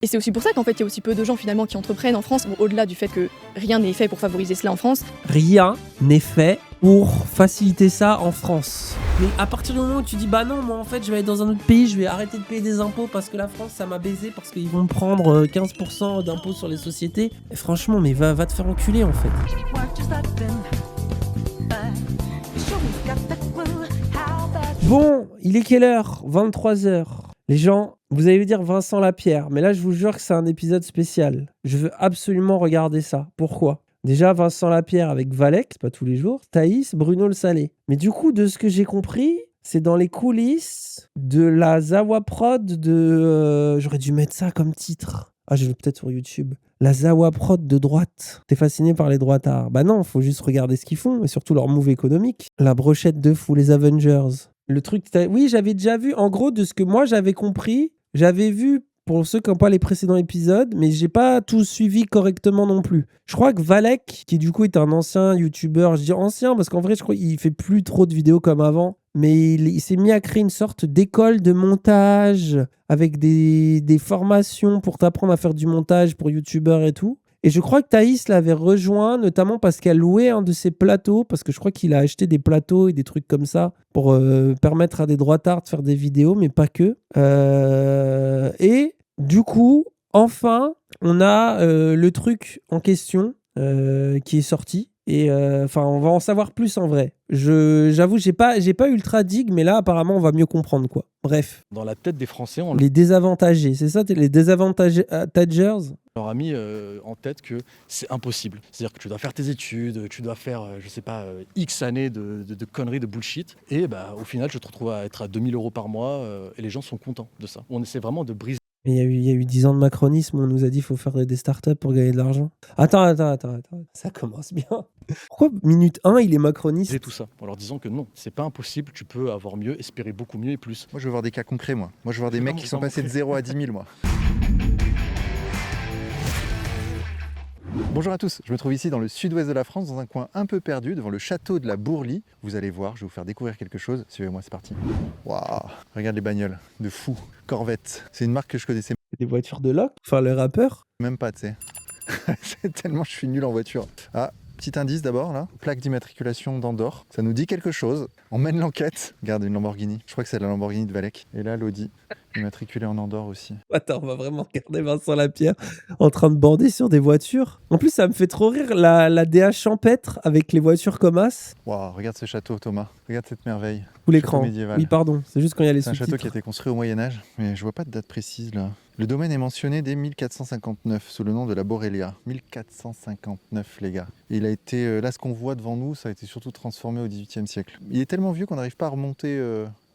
Et c'est aussi pour ça qu'en fait, il y a aussi peu de gens finalement qui entreprennent en France, bon, au-delà du fait que rien n'est fait pour favoriser cela en France. Rien n'est fait pour faciliter ça en France. Mais à partir du moment où tu dis bah non, moi en fait je vais aller dans un autre pays, je vais arrêter de payer des impôts parce que la France ça m'a baisé, parce qu'ils vont me prendre 15% d'impôts sur les sociétés. Et franchement, mais va te faire enculer en fait. Bon, il est quelle heure ? 23h. Les gens, vous allez me dire Vincent Lapierre, mais là je vous jure que c'est un épisode spécial. Je veux absolument regarder ça. Pourquoi ? Déjà Vincent Lapierre avec Valek, c'est pas tous les jours, Thaïs, Bruno Le Salé. Mais du coup, de ce que j'ai compris, c'est dans les coulisses de la Zawa Prod de... J'aurais dû mettre ça comme titre. Ah, je vais peut-être sur YouTube. La Zawa Prod de droite. T'es fasciné par les droitards. Bah non, faut juste regarder ce qu'ils font, et surtout leur move économique. La brochette de fou, les Avengers. Le truc, oui, j'avais déjà vu, en gros, de ce que moi j'avais compris, j'avais vu pour ceux qui n'ont pas les précédents épisodes, mais j'ai pas tout suivi correctement non plus. Je crois que Valek, qui du coup est un ancien youtubeur, je dis ancien parce qu'en vrai, je crois qu'il fait plus trop de vidéos comme avant, mais il s'est mis à créer une sorte d'école de montage avec des formations pour t'apprendre à faire du montage pour youtubeurs et tout. Et je crois que Thaïs l'avait rejoint, notamment parce qu'elle louait un de ses plateaux, parce que je crois qu'il a acheté des plateaux et des trucs comme ça pour permettre à des droitards de faire des vidéos, mais pas que. Et du coup, enfin, on a le truc en question qui est sorti. Et enfin, on va en savoir plus en vrai. J'avoue, j'ai pas ultra dig, mais là, apparemment, on va mieux comprendre quoi. Bref. Dans la tête des Français, on Les désavantagés, c'est ça, les désavantagers leur a mis en tête que c'est impossible. C'est-à-dire que tu dois faire tes études, tu dois faire, je sais pas, X années de conneries, de bullshit. Et bah, au final, je te retrouve à être à 2000 € par mois et les gens sont contents de ça. On essaie vraiment de briser. Mais il y a eu 10 ans de macronisme où on nous a dit qu'il faut faire des startups pour gagner de l'argent. Attends. Ça commence bien. Pourquoi minute 1, il est macroniste ? Tout ça en leur disant que non, c'est pas impossible, tu peux avoir mieux, espérer beaucoup mieux et plus. Moi, je veux voir des cas concrets, moi. Moi, je veux voir des mecs qui sont passés de 0 à 10 000, moi. Bonjour à tous, je me trouve ici dans le sud-ouest de la France, dans un coin un peu perdu, devant le château de la Bourlie. Vous allez voir, je vais vous faire découvrir quelque chose. Suivez-moi, c'est parti. Waouh, regarde les bagnoles, de fou. Corvette, c'est une marque que je connaissais Des voitures de loc ? Enfin, le rappeur ? même pas, tu sais. C'est tellement je suis nul en voiture. Ah, petit indice d'abord, là. Plaque d'immatriculation d'Andorre. Ça nous dit quelque chose. On mène l'enquête. Regarde, une Lamborghini. Je crois que c'est la Lamborghini de Valek. Et là, l'Audi. Immatriculé en Andorre aussi. Attends, on va vraiment regarder Vincent Lapierre en train de bander sur des voitures. En plus, ça me fait trop rire la DH champêtre avec les voitures comme as. Waouh, regarde ce château, Thomas. Regarde cette merveille. Ou l'écran. Château médiéval. Oui, pardon, c'est juste quand il y a les C'est un château qui a sous-titres. été construit au Moyen-Âge, mais je vois pas de date précise là. Le domaine est mentionné dès 1459 sous le nom de la Borrelia. 1459, les gars. Et il a été, là, ce qu'on voit devant nous, ça a été surtout transformé au XVIIIe siècle. Il est tellement vieux qu'on n'arrive pas à remonter,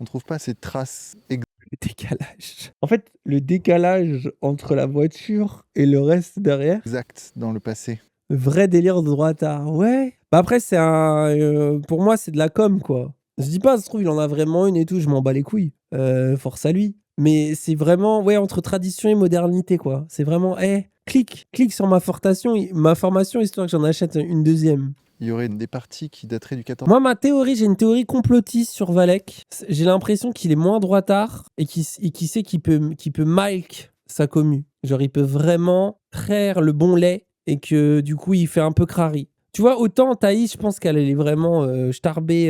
on trouve pas ces traces Le décalage. En fait, le décalage entre la voiture et le reste derrière, exactes dans le passé. vrai délire de droitard. Ouais. Bah après, c'est pour moi, c'est de la com, quoi. Je dis pas, ça se trouve, il en a vraiment une et tout, je m'en bats les couilles. Force à lui. Mais c'est vraiment, ouais, entre tradition et modernité, quoi. C'est vraiment, clique sur ma formation, histoire que j'en achète une deuxième. Il y aurait des parties qui dateraient du 14. Moi, j'ai une théorie complotiste sur Valek. J'ai l'impression qu'il est moins droitard et qu'il sait qu'il peut milk sa commu. Genre, il peut vraiment traire le bon lait et que du coup, il fait un peu crari. Tu vois, autant Thaïs, je pense qu'elle est vraiment starbée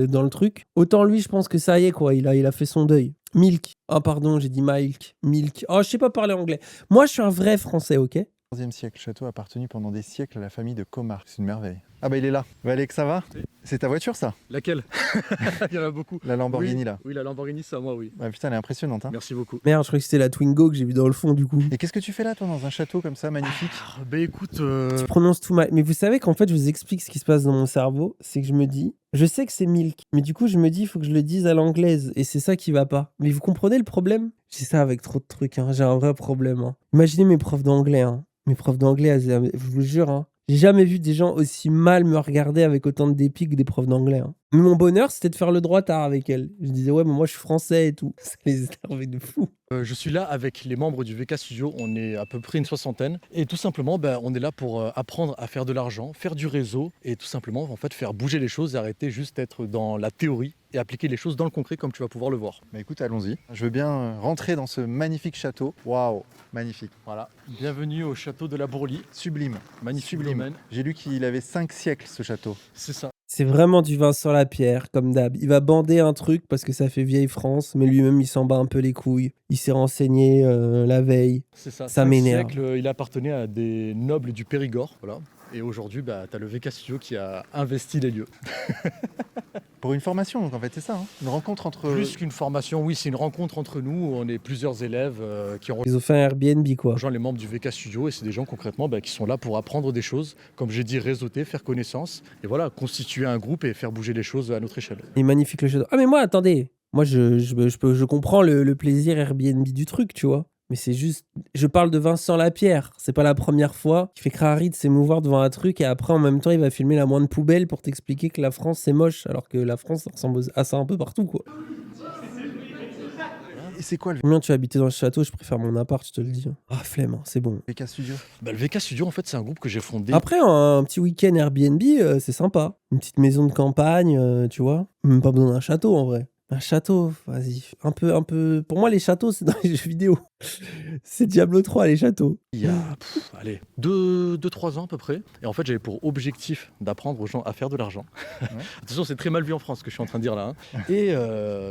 dans le truc. Autant lui, je pense que ça y est, quoi. Il a fait son deuil. Milk. Ah, pardon, j'ai dit milk. Milk. Oh, je sais pas parler anglais. Moi, je suis un vrai français, ok ? 14e siècle. Le château a appartenu pendant des siècles à la famille de Comar. C'est une merveille. Ah bah il est là. Valek, ça va ? Oui. C'est ta voiture ça ? Laquelle? Il y en a beaucoup. La Lamborghini là. Oui, la Lamborghini, c'est à moi, oui. Ouais, putain, elle est impressionnante. Hein. Merci beaucoup. Merde, je croyais que c'était la Twingo que j'ai vue dans le fond, du coup. Et qu'est-ce que tu fais là toi dans un château comme ça, magnifique ? Bah écoute, Tu prononces tout mal. Mais vous savez qu'en fait, je vous explique ce qui se passe dans mon cerveau. C'est que je me dis, je sais que c'est milk, mais du coup, je me dis, il faut que je le dise à l'anglaise. Et c'est ça qui va pas. Mais vous comprenez le problème ? J'ai ça avec trop de trucs. Hein. J'ai un vrai problème. Hein. Imaginez mes profs d'anglais. Hein. Mes profs d'anglais, je vous jure. Hein. J'ai jamais vu des gens aussi mal me regarder avec autant de dépit que des profs d'anglais. Hein. Mais mon bonheur, c'était de faire le droitard avec elle. Je disais, ouais, mais moi, je suis français et tout. Ça les énervait de fou. Je suis là avec les membres du VK Studio, on est à peu près une 60aine. Et tout simplement, on est là pour apprendre à faire de l'argent, faire du réseau et tout simplement en fait, faire bouger les choses et arrêter juste d'être dans la théorie et appliquer les choses dans le concret comme tu vas pouvoir le voir. Bah écoute, allons-y. Je veux bien rentrer dans ce magnifique château. Waouh, magnifique. Voilà, bienvenue au château de la Bourlie. Sublime. Magnifique Sublime. domaine. J'ai lu qu'il avait 5 siècles ce château. C'est ça. C'est vraiment du Vincent Lapierre, comme d'hab. Il va bander un truc parce que ça fait vieille France, mais lui-même, il s'en bat un peu les couilles. Il s'est renseigné la veille. C'est ça. Ça 5 m'énerve. siècles, il appartenait à des nobles du Périgord. Voilà. Et aujourd'hui, tu as le VK Studio qui a investi les lieux. Pour une formation, donc en fait, c'est ça, hein. Une rencontre entre... Plus qu'une formation, oui, c'est une rencontre entre nous. On est plusieurs élèves qui ont Ils ont fait un Airbnb, quoi. rejoint les membres du VK Studio et c'est des gens concrètement qui sont là pour apprendre des choses, comme j'ai dit, réseauter, faire connaissance et voilà, constituer un groupe et faire bouger les choses à notre échelle. Il est magnifique le château. Ah, mais moi, attendez. Moi, je comprends le plaisir Airbnb du truc, tu vois. Mais c'est juste... Je parle de Vincent Lapierre. C'est pas la première fois qu'il fait crari de s'émouvoir devant un truc et après, en même temps, il va filmer la moindre poubelle pour t'expliquer que la France, c'est moche. Alors que la France, ça ressemble à ça un peu partout, quoi. Et c'est quoi le Combien tu as habité dans ce château? Je préfère mon appart, je te le dis. Ah, flemme, hein, c'est bon. VK Studio? Le VK Studio, en fait, c'est un groupe que j'ai fondé. Après, un petit week-end Airbnb, c'est sympa. Une petite maison de campagne, tu vois. Même pas besoin d'un château, en vrai. Un château, vas-y. Un peu... Pour moi, les châteaux, c'est dans les jeux vidéo. C'est Diablo 3, les châteaux. Il y a, allez, 2-3 ans à peu près. Et en fait, j'avais pour objectif d'apprendre aux gens à faire de l'argent. Ouais. Attention, c'est très mal vu en France ce que je suis en train de dire là. Hein. Et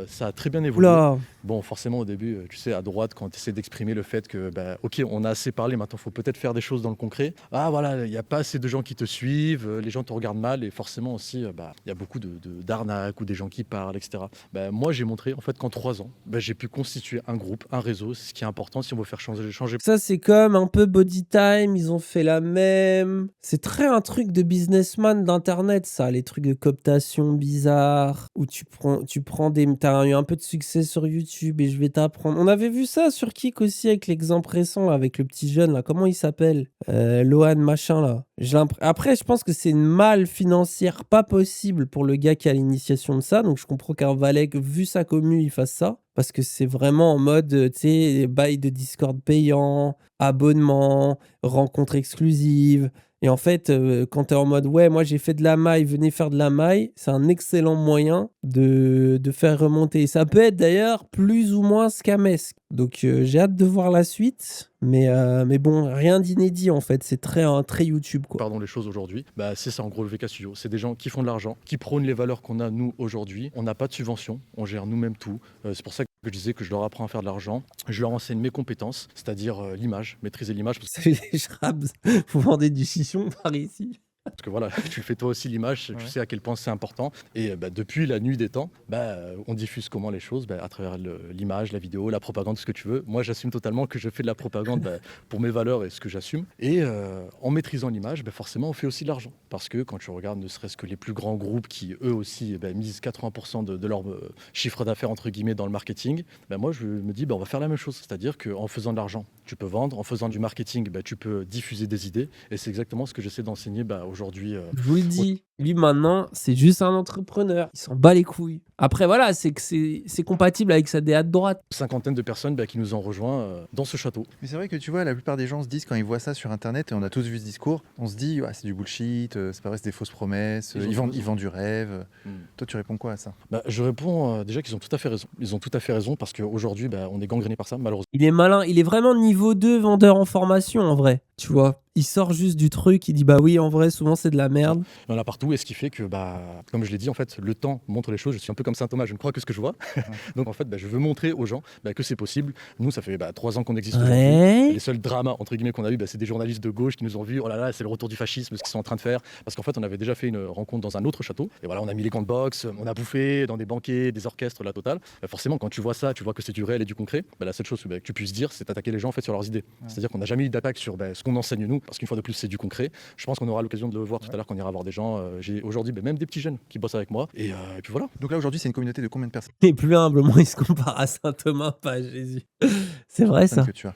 ça a très bien évolué. Oula. Bon, forcément, au début, tu sais, à droite, quand tu essaies d'exprimer le fait que, ok, on a assez parlé, maintenant, il faut peut-être faire des choses dans le concret. Ah, voilà, il n'y a pas assez de gens qui te suivent, les gens te regardent mal, et forcément aussi, il y a beaucoup d'arnaques ou des gens qui parlent, etc. Moi, j'ai montré, en fait, qu'en 3 ans, j'ai pu constituer un groupe, un réseau, c'est ce qui est important si on veut faire changer. Ça, c'est comme un peu Body Time, ils ont fait la même. C'est très un truc de businessman d'internet, ça, les trucs de cooptation bizarres, où tu prends des... T'as eu un peu de succès sur YouTube et je vais t'apprendre. On avait vu ça sur Kik aussi avec l'exemple récent, là, avec le petit jeune, là, comment il s'appelle Lohan, machin, là. Après, je pense que c'est une malle financière pas possible pour le gars qui a l'initiation de ça, donc je comprends qu'un Valek, vu sa commu, il fasse ça. Parce que c'est vraiment en mode, tu sais, bail de Discord payant, abonnement, rencontre exclusive. Et en fait, quand tu es en mode, ouais, moi j'ai fait de la maille, venez faire de la maille, c'est un excellent moyen de faire remonter. Et ça peut être d'ailleurs plus ou moins scamesque. Donc j'ai hâte de voir la suite. Mais bon, rien d'inédit en fait. C'est très YouTube, quoi. Pardon, les choses aujourd'hui, c'est ça en gros le VK Studio. C'est des gens qui font de l'argent, qui prônent les valeurs qu'on a nous aujourd'hui. On n'a pas de subvention, on gère nous-mêmes tout. C'est pour ça que je disais que je leur apprends à faire de l'argent. Je leur enseigne mes compétences, c'est-à-dire l'image, maîtriser l'image. Salut les Shrabs, vous vendez du chichon par ici? Parce que voilà, tu fais toi aussi l'image, tu sais à quel point c'est important. Et depuis la nuit des temps, on diffuse comment les choses à travers l'image, la vidéo, la propagande, ce que tu veux. Moi, j'assume totalement que je fais de la propagande pour mes valeurs et ce que j'assume. Et en maîtrisant l'image, forcément, on fait aussi de l'argent. Parce que quand tu regardes ne serait-ce que les plus grands groupes qui, eux aussi, misent 80% de leur chiffre d'affaires, entre guillemets, dans le marketing, moi, je me dis, on va faire la même chose. C'est-à-dire qu'en faisant de l'argent, tu peux vendre. En faisant du marketing, tu peux diffuser des idées. Et c'est exactement ce que j'essaie d'enseigner aujourd'hui. Je vous le dis, lui maintenant, c'est juste un entrepreneur. Il s'en bat les couilles. Après, voilà, c'est que c'est compatible avec sa DA de droite. 50aine de personnes qui nous ont rejoints dans ce château. Mais c'est vrai que tu vois, la plupart des gens se disent quand ils voient ça sur internet, et on a tous vu ce discours, on se dit c'est du bullshit, c'est pas vrai, c'est des fausses promesses, ils vendent du rêve. Toi, tu réponds quoi à ça? Je réponds déjà qu'ils ont tout à fait raison. Ils ont tout à fait raison parce qu'aujourd'hui, on est gangréné par ça, malheureusement. Il est malin, il est vraiment niveau 2 vendeur en formation en vrai, tu vois. Il sort juste du truc, il dit oui, en vrai, souvent c'est de la merde. Il y en a partout, et ce qui fait que, comme je l'ai dit, en fait, le temps montre les choses. Je suis un peu comme Saint Thomas, je ne crois que ce que je vois. Donc en fait, je veux montrer aux gens que c'est possible. Nous, ça fait 3 ans qu'on existe aujourd'hui. Les seuls dramas, entre guillemets, qu'on a eu, c'est des journalistes de gauche qui nous ont vus. Oh là là, c'est le retour du fascisme, ce qu'ils sont en train de faire. Parce qu'en fait, on avait déjà fait une rencontre dans un autre château. Et voilà, on a mis les gants de boxe, on a bouffé dans des banquets, des orchestres, la totale. Forcément, quand tu vois ça, tu vois que c'est du réel et du concret. La seule chose que tu puisses dire, c'est attaquer les gens en fait, sur leurs idées. C'est-à-dire qu'on n'a jamais eu d'attaque sur ce qu'on enseigne nous, parce qu'une fois de plus, c'est du concret. Je pense qu'on aura l'occasion de le voir tout à l'heure quand on ira voir des gens. J'ai aujourd'hui même des petits jeunes qui bossent avec moi. Et puis voilà. Donc là, aujourd'hui, c'est une communauté de combien de personnes? Et plus humblement, il se compare à Saint Thomas, pas à Jésus. C'est vrai ça. Que tu as.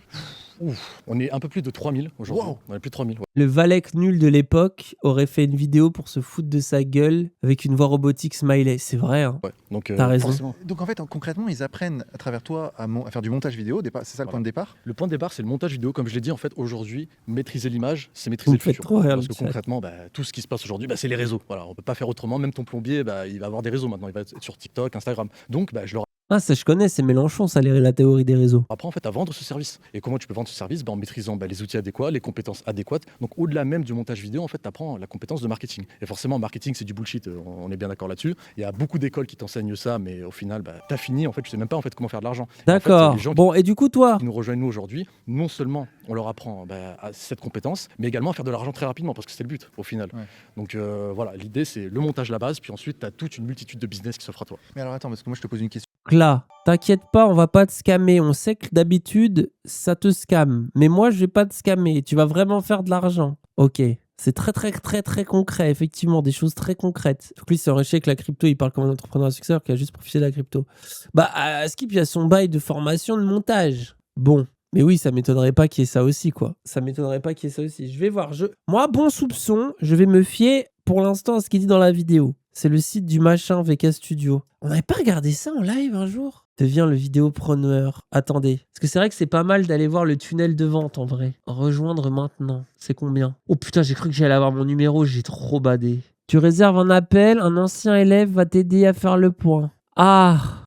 Ouf, on est un peu plus de 3000 aujourd'hui. Wow. On est plus de 3000. Ouais. Le Valek nul de l'époque aurait fait une vidéo pour se foutre de sa gueule avec une voix robotique smiley. C'est vrai, hein. Ouais. Donc, T'as raison. forcément, Donc en fait, concrètement, ils apprennent à travers toi à faire du montage vidéo. C'est ça le Voilà. point de départ. le point de départ, c'est le montage vidéo. Comme je l'ai dit, en fait, aujourd'hui, maîtriser l'image, c'est Vous maîtriser me le faites futur. trop rire, Parce le que chat. concrètement, tout ce qui se passe aujourd'hui, c'est les réseaux. Voilà, on peut pas faire autrement. Même ton plombier, il va avoir des réseaux maintenant. Il va être sur TikTok, Instagram. Donc, je leur Ah, ça je connais, c'est Mélenchon, ça, la théorie des réseaux. apprends en fait à vendre ce service. Et comment tu peux vendre ce service? En maîtrisant les outils adéquats, les compétences adéquates. Donc au-delà même du montage vidéo, en fait, tu apprends la compétence de marketing. Et forcément, marketing, c'est du bullshit, on est bien d'accord là-dessus. Il y a beaucoup d'écoles qui t'enseignent ça, mais au final, t'as fini, en fait, tu sais même pas en fait comment faire de l'argent. Et en fait, D'accord. les gens Bon, et du coup, toi qui nous rejoignent nous aujourd'hui, non seulement on leur apprend à cette compétence, mais également à faire de l'argent très rapidement, parce que c'est le but au final. Ouais. Donc voilà, l'idée c'est le montage la base, puis ensuite tu as toute une multitude de business qui s'offrent à toi. Mais alors attends, parce que moi je te pose une question. là, t'inquiète pas, on va pas te scammer. On sait que d'habitude, ça te scamme. Mais moi, je vais pas te scammer. Tu vas vraiment faire de l'argent. Ok. C'est très, très, très, très concret. Effectivement, des choses très concrètes. Donc lui, c'est enrichi avec la crypto. Il parle comme un entrepreneur à succès qui a juste profité de la crypto. Bah, à Skip, il y a son bail de formation de montage. Bon. Mais oui, ça m'étonnerait pas qu'il y ait ça aussi, quoi. Ça m'étonnerait pas qu'il y ait ça aussi. Je vais voir. Moi, bon soupçon, je vais me fier pour l'instant à ce qu'il dit dans la vidéo. C'est le site du machin VK Studio. On n'avait pas regardé ça en live un jour? Devient le vidéopreneur. Attendez. Parce que c'est vrai que c'est pas mal d'aller voir le tunnel de vente en vrai. Rejoindre maintenant. C'est combien? Oh putain, j'ai cru que j'allais avoir mon numéro. J'ai trop badé. Tu réserves un appel. Un ancien élève va t'aider à faire le point. Ah.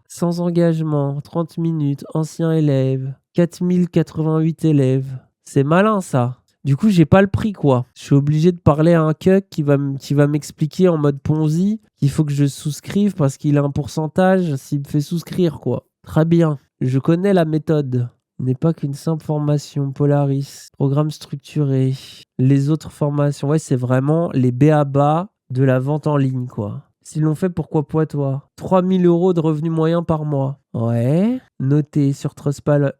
Sans engagement. 30 minutes. Ancien élève. 4088 élèves. C'est malin ça. Du coup, j'ai pas le prix, quoi. Je suis obligé de parler à un cuck qui va m'expliquer en mode Ponzi qu'il faut que je souscrive parce qu'il a un pourcentage s'il me fait souscrire, quoi. Très bien. Je connais la méthode. Ce n'est pas qu'une simple formation. Polaris. Programme structuré. Les autres formations. Ouais, c'est vraiment les b.a.-ba de la vente en ligne, quoi. S'ils l'ont fait, pourquoi pas toi? 3000 € de revenus moyens par mois. Ouais. Noté sur Trustpilot.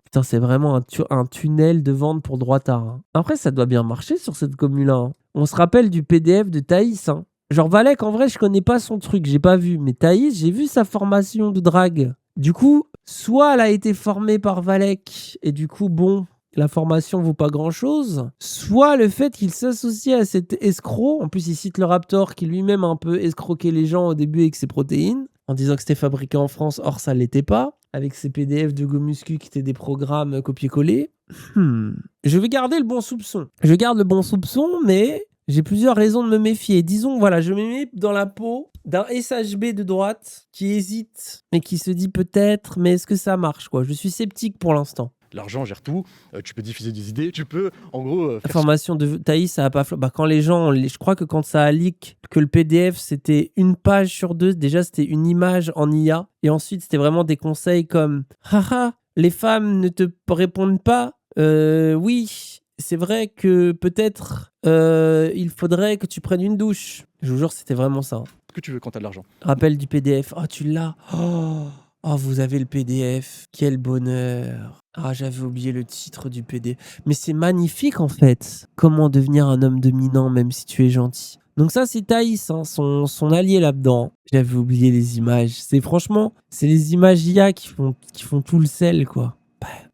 Putain, c'est vraiment un tunnel de vente pour droitard. Hein. Après, ça doit bien marcher sur cette commune-là. Hein. On se rappelle du PDF de Thaïs. Hein. Genre Valek, en vrai, je connais pas son truc, j'ai pas vu. Mais Thaïs, j'ai vu sa formation de drague. Du coup, soit elle a été formée par Valek, et du coup, bon, la formation vaut pas grand-chose. Soit le fait qu'il s'associe à cet escroc. En plus, il cite le Raptor qui lui-même a un peu escroqué les gens au début avec ses protéines, en disant que c'était fabriqué en France, or ça l'était pas. Avec ces PDF de GoMuscu qui étaient des programmes copier-coller. Je vais garder le bon soupçon. Je garde le bon soupçon, mais j'ai plusieurs raisons de me méfier. Disons, voilà, je me mets dans la peau d'un SHB de droite qui hésite, mais qui se dit peut-être, mais est-ce que ça marche, quoi? Je suis sceptique pour l'instant. L'argent gère tout, tu peux diffuser des idées, tu peux en gros La faire formation de Thaïs, ça a pas... Quand les gens... Je crois que quand ça a leak, que le PDF, c'était une page sur deux. Déjà, c'était une image en IA. Et ensuite, c'était vraiment des conseils comme « Haha, les femmes ne te répondent pas. Oui, c'est vrai que peut-être il faudrait que tu prennes une douche. » Je vous jure, c'était vraiment ça. ce que tu veux quand tu as de l'argent. Rappel du PDF. Oh, tu l'as. Oh, vous avez le PDF. Quel bonheur. Ah, j'avais oublié le titre du PDF. Mais c'est magnifique en fait. Comment devenir un homme dominant même si tu es gentil. Donc ça, c'est Thaïs, hein, son allié là-dedans. J'avais oublié les images. Franchement, c'est les images IA qui font tout le sel, quoi.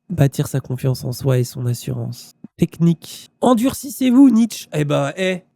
Bâtir sa confiance en soi et son assurance. Technique. Endurcissez-vous, Nietzsche.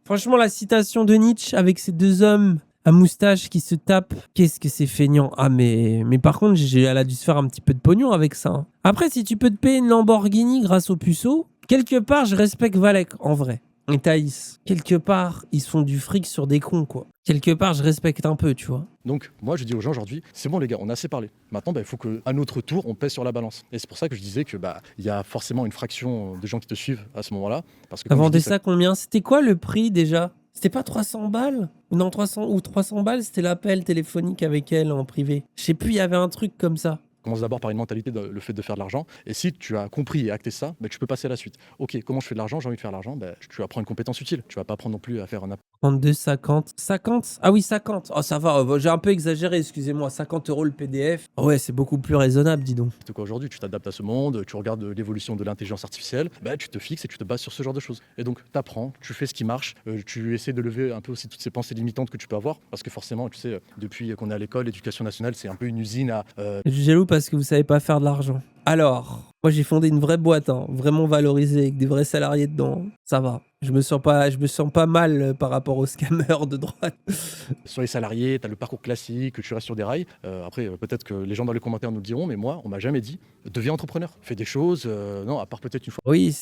Franchement, la citation de Nietzsche avec ces deux hommes à moustache qui se tape, qu'est-ce que c'est feignant. Ah mais par contre, elle a dû se faire un petit peu de pognon avec ça. Hein. Après, si tu peux te payer une Lamborghini grâce au puceau, quelque part, je respecte Valek, en vrai. Et Thaïs, quelque part, ils se font du fric sur des cons, quoi. Quelque part, je respecte un peu, tu vois. Donc moi je dis aux gens aujourd'hui, c'est bon les gars, on a assez parlé. Maintenant il faut qu'à notre tour on pèse sur la balance. Et c'est pour ça que je disais que il y a forcément une fraction de gens qui te suivent à ce moment-là. Parce que T'as comme je vendu dis, ça combien? C'était quoi le prix déjà? C'était pas 300 balles? Non, 300 balles, c'était l'appel téléphonique avec elle en privé. Je sais plus, il y avait un truc comme ça. commence d'abord par une mentalité, le fait de faire de l'argent. Et si tu as compris et acté ça, tu peux passer à la suite. Ok, comment je fais de l'argent? J'ai envie de faire de l'argent. Tu vas prendre une compétence utile. Tu vas pas prendre non plus à faire un 32, 50. 50? Ah oui, 50. Oh, ça va. J'ai un peu exagéré, excusez-moi. 50 € le PDF. Oh ouais, c'est beaucoup plus raisonnable, dis donc. quoi aujourd'hui. Tu t'adaptes à ce monde, tu regardes l'évolution de l'intelligence artificielle, tu te fixes et tu te bases sur ce genre de choses. Et donc, tu apprends, tu fais ce qui marche, tu essaies de lever un peu aussi toutes ces pensées limitantes que tu peux avoir. Parce que forcément, tu sais, depuis qu'on est à l'école, l'éducation nationale, c'est un peu une usine à... Je suis jaloux parce que vous savez pas faire de l'argent. Alors, moi j'ai fondé une vraie boîte, hein, vraiment valorisée, avec des vrais salariés dedans. Ça va. Je me sens pas mal par rapport aux scammers de droite. Sur les salariés, tu as le parcours classique, tu restes sur des rails. Après, peut-être que les gens dans les commentaires nous le diront, mais moi, on m'a jamais dit deviens entrepreneur, fais des choses. Non, à part peut-être une fois. Oui,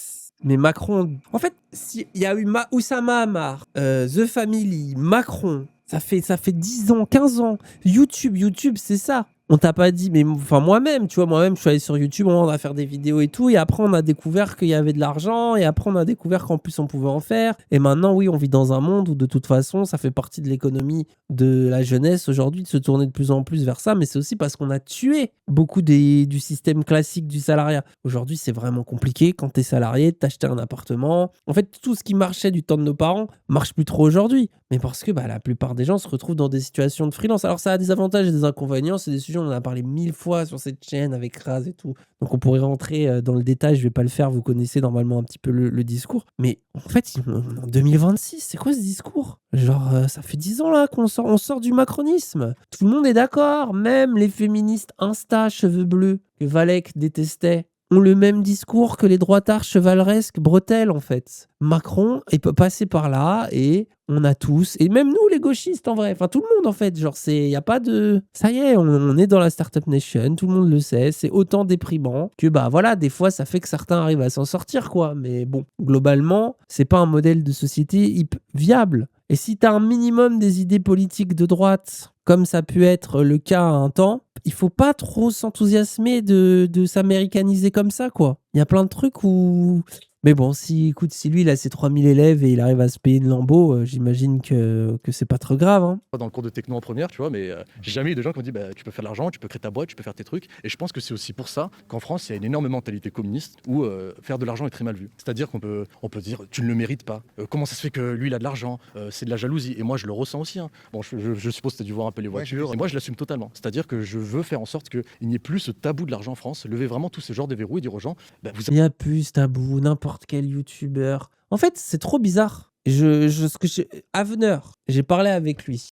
mais Macron. En fait, il y a eu Oussama Hamar, The Family, Macron. Ça fait 10 ans, 15 ans. YouTube, c'est ça. On t'a pas dit, mais enfin moi-même, je suis allé sur YouTube, on va faire des vidéos et tout, et après on a découvert qu'il y avait de l'argent, et après on a découvert qu'en plus on pouvait en faire, et maintenant oui, on vit dans un monde où de toute façon, ça fait partie de l'économie de la jeunesse aujourd'hui, de se tourner de plus en plus vers ça, mais c'est aussi parce qu'on a tué beaucoup du système classique du salariat. Aujourd'hui, c'est vraiment compliqué quand t'es salarié, de t'acheter un appartement. En fait, tout ce qui marchait du temps de nos parents marche plus trop aujourd'hui, mais parce que la plupart des gens se retrouvent dans des situations de freelance. Alors ça a des avantages et des inconvénients, c'est des sujets, on en a parlé 1000 fois sur cette chaîne avec Raz et tout. Donc on pourrait rentrer dans le détail, je vais pas le faire, vous connaissez normalement un petit peu le discours. Mais en fait, en 2026, c'est quoi ce discours? Genre, ça fait 10 ans là qu'on sort du macronisme. Tout le monde est d'accord, même les féministes Insta cheveux bleus que Valek détestait ont le même discours que les droitards chevaleresques bretelles, en fait. Macron, il peut passer par là et on a tous, et même nous les gauchistes en vrai, enfin tout le monde en fait, genre il n'y a pas de... Ça y est, on est dans la Startup Nation, tout le monde le sait, c'est autant déprimant que voilà, des fois ça fait que certains arrivent à s'en sortir quoi, mais bon, globalement, c'est pas un modèle de société viable. Et si tu as un minimum des idées politiques de droite, comme ça a pu être le cas à un temps, il faut pas trop s'enthousiasmer de s'américaniser comme ça, quoi. Il y a plein de trucs où... Mais bon, si lui, il a ses 3000 élèves et il arrive à se payer une Lambo, j'imagine que c'est pas trop grave. Hein. Dans le cours de techno en première, tu vois, mais j'ai jamais eu de gens qui m'ont dit tu peux faire de l'argent, tu peux créer ta boîte, tu peux faire tes trucs. Et je pense que c'est aussi pour ça qu'en France, il y a une énorme mentalité communiste où faire de l'argent est très mal vu. C'est-à-dire qu'on peut dire tu ne le mérites pas. Comment ça se fait que lui, il a de l'argent? C'est de la jalousie. Et moi, je le ressens aussi. Hein. Bon, je suppose que tu as dû voir un peu les voitures. Et moi, je l'assume totalement. C'est-à-dire que je veux faire en sorte qu'il n'y ait plus ce tabou de l'argent en France, lever vraiment tout ce genre de verrous et dire aux gens il n'y a plus ce tabou, n'importe quel YouTuber. En fait, c'est trop bizarre. Aveneur, j'ai parlé avec lui.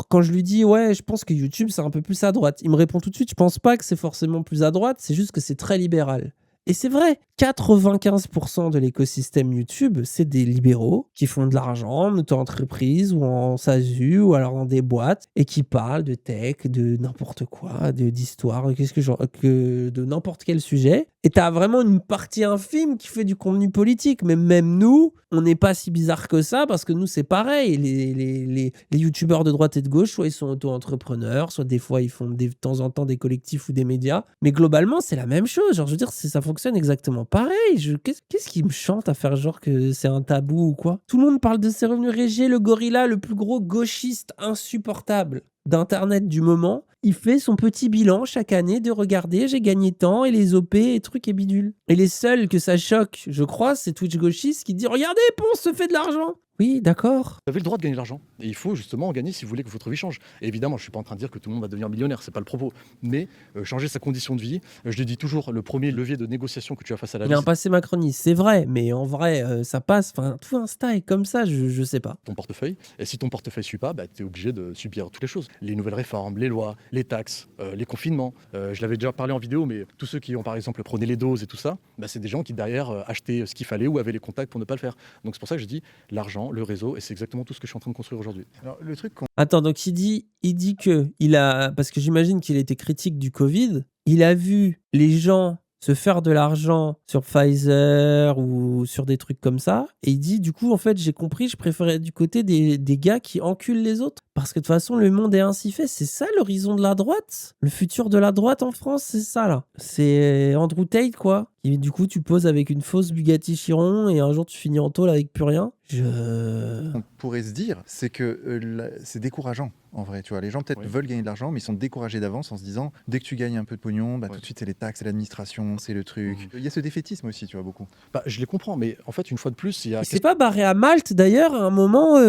Quand je lui dis, ouais, je pense que YouTube, c'est un peu plus à droite, il me répond tout de suite, je pense pas que c'est forcément plus à droite, c'est juste que c'est très libéral. Et c'est vrai, 95% de l'écosystème YouTube, c'est des libéraux qui font de l'argent en auto-entreprise ou en SASU ou alors dans des boîtes et qui parlent de tech, de n'importe quoi, d'histoire, de n'importe quel sujet. Et t'as vraiment une partie infime qui fait du contenu politique. Mais même nous, on n'est pas si bizarre que ça parce que nous, c'est pareil. Les youtubeurs de droite et de gauche, soit ils sont auto-entrepreneurs, soit des fois ils font de temps en temps des collectifs ou des médias. Mais globalement, c'est la même chose. Genre, je veux dire, ça fonctionne exactement pareil. Qu'est-ce qui me chante à faire genre que c'est un tabou ou quoi? Tout le monde parle de ses revenus. Régé, le gorilla, le plus gros gauchiste insupportable d'Internet du moment, il fait son petit bilan chaque année de regarder, j'ai gagné tant, et les OP, et trucs et bidules. Et les seuls que ça choque, je crois, c'est Twitch gauchiste qui dit « Regardez, Ponce se fait de l'argent !» Oui, d'accord. Vous avez le droit de gagner de l'argent. Et il faut justement en gagner si vous voulez que votre vie change. Et évidemment, je ne suis pas en train de dire que tout le monde va devenir millionnaire, c'est pas le propos. Mais changer sa condition de vie, je le dis toujours, le premier levier de négociation que tu as face à la vie. Il a un passé macroniste, c'est vrai, mais en vrai, ça passe. Enfin, tout Insta est comme ça, je sais pas. Ton portefeuille. Et si ton portefeuille ne suit pas, tu es obligé de subir toutes les choses. Les nouvelles réformes, les lois, les taxes, les confinements. Je l'avais déjà parlé en vidéo, mais tous ceux qui ont par exemple prôné les doses et tout ça, c'est des gens qui derrière achetaient ce qu'il fallait ou avaient les contacts pour ne pas le faire. Donc c'est pour ça que je dis l'argent, le réseau, et c'est exactement tout ce que je suis en train de construire aujourd'hui. Alors, le truc Attends, donc il dit que parce que j'imagine qu'il était critique du Covid, il a vu les gens se faire de l'argent sur Pfizer ou sur des trucs comme ça, et il dit du coup en fait j'ai compris, je préférais être du côté des gars qui enculent les autres, parce que de toute façon le monde est ainsi fait. C'est ça l'horizon de la droite, le futur de la droite en France, c'est ça là, c'est Andrew Tate quoi, et du coup tu poses avec une fausse Bugatti Chiron et un jour tu finis en tôle avec plus rien. On pourrait se dire, c'est que c'est décourageant en vrai, tu vois. Les gens peut-être veulent gagner de l'argent, mais ils sont découragés d'avance en se disant, dès que tu gagnes un peu de pognon, tout de suite c'est les taxes, c'est l'administration, c'est le truc. Il y a ce défaitisme aussi, tu vois, beaucoup. Je les comprends, mais en fait, une fois de plus, il y a... C'est pas barré à Malte d'ailleurs à un moment,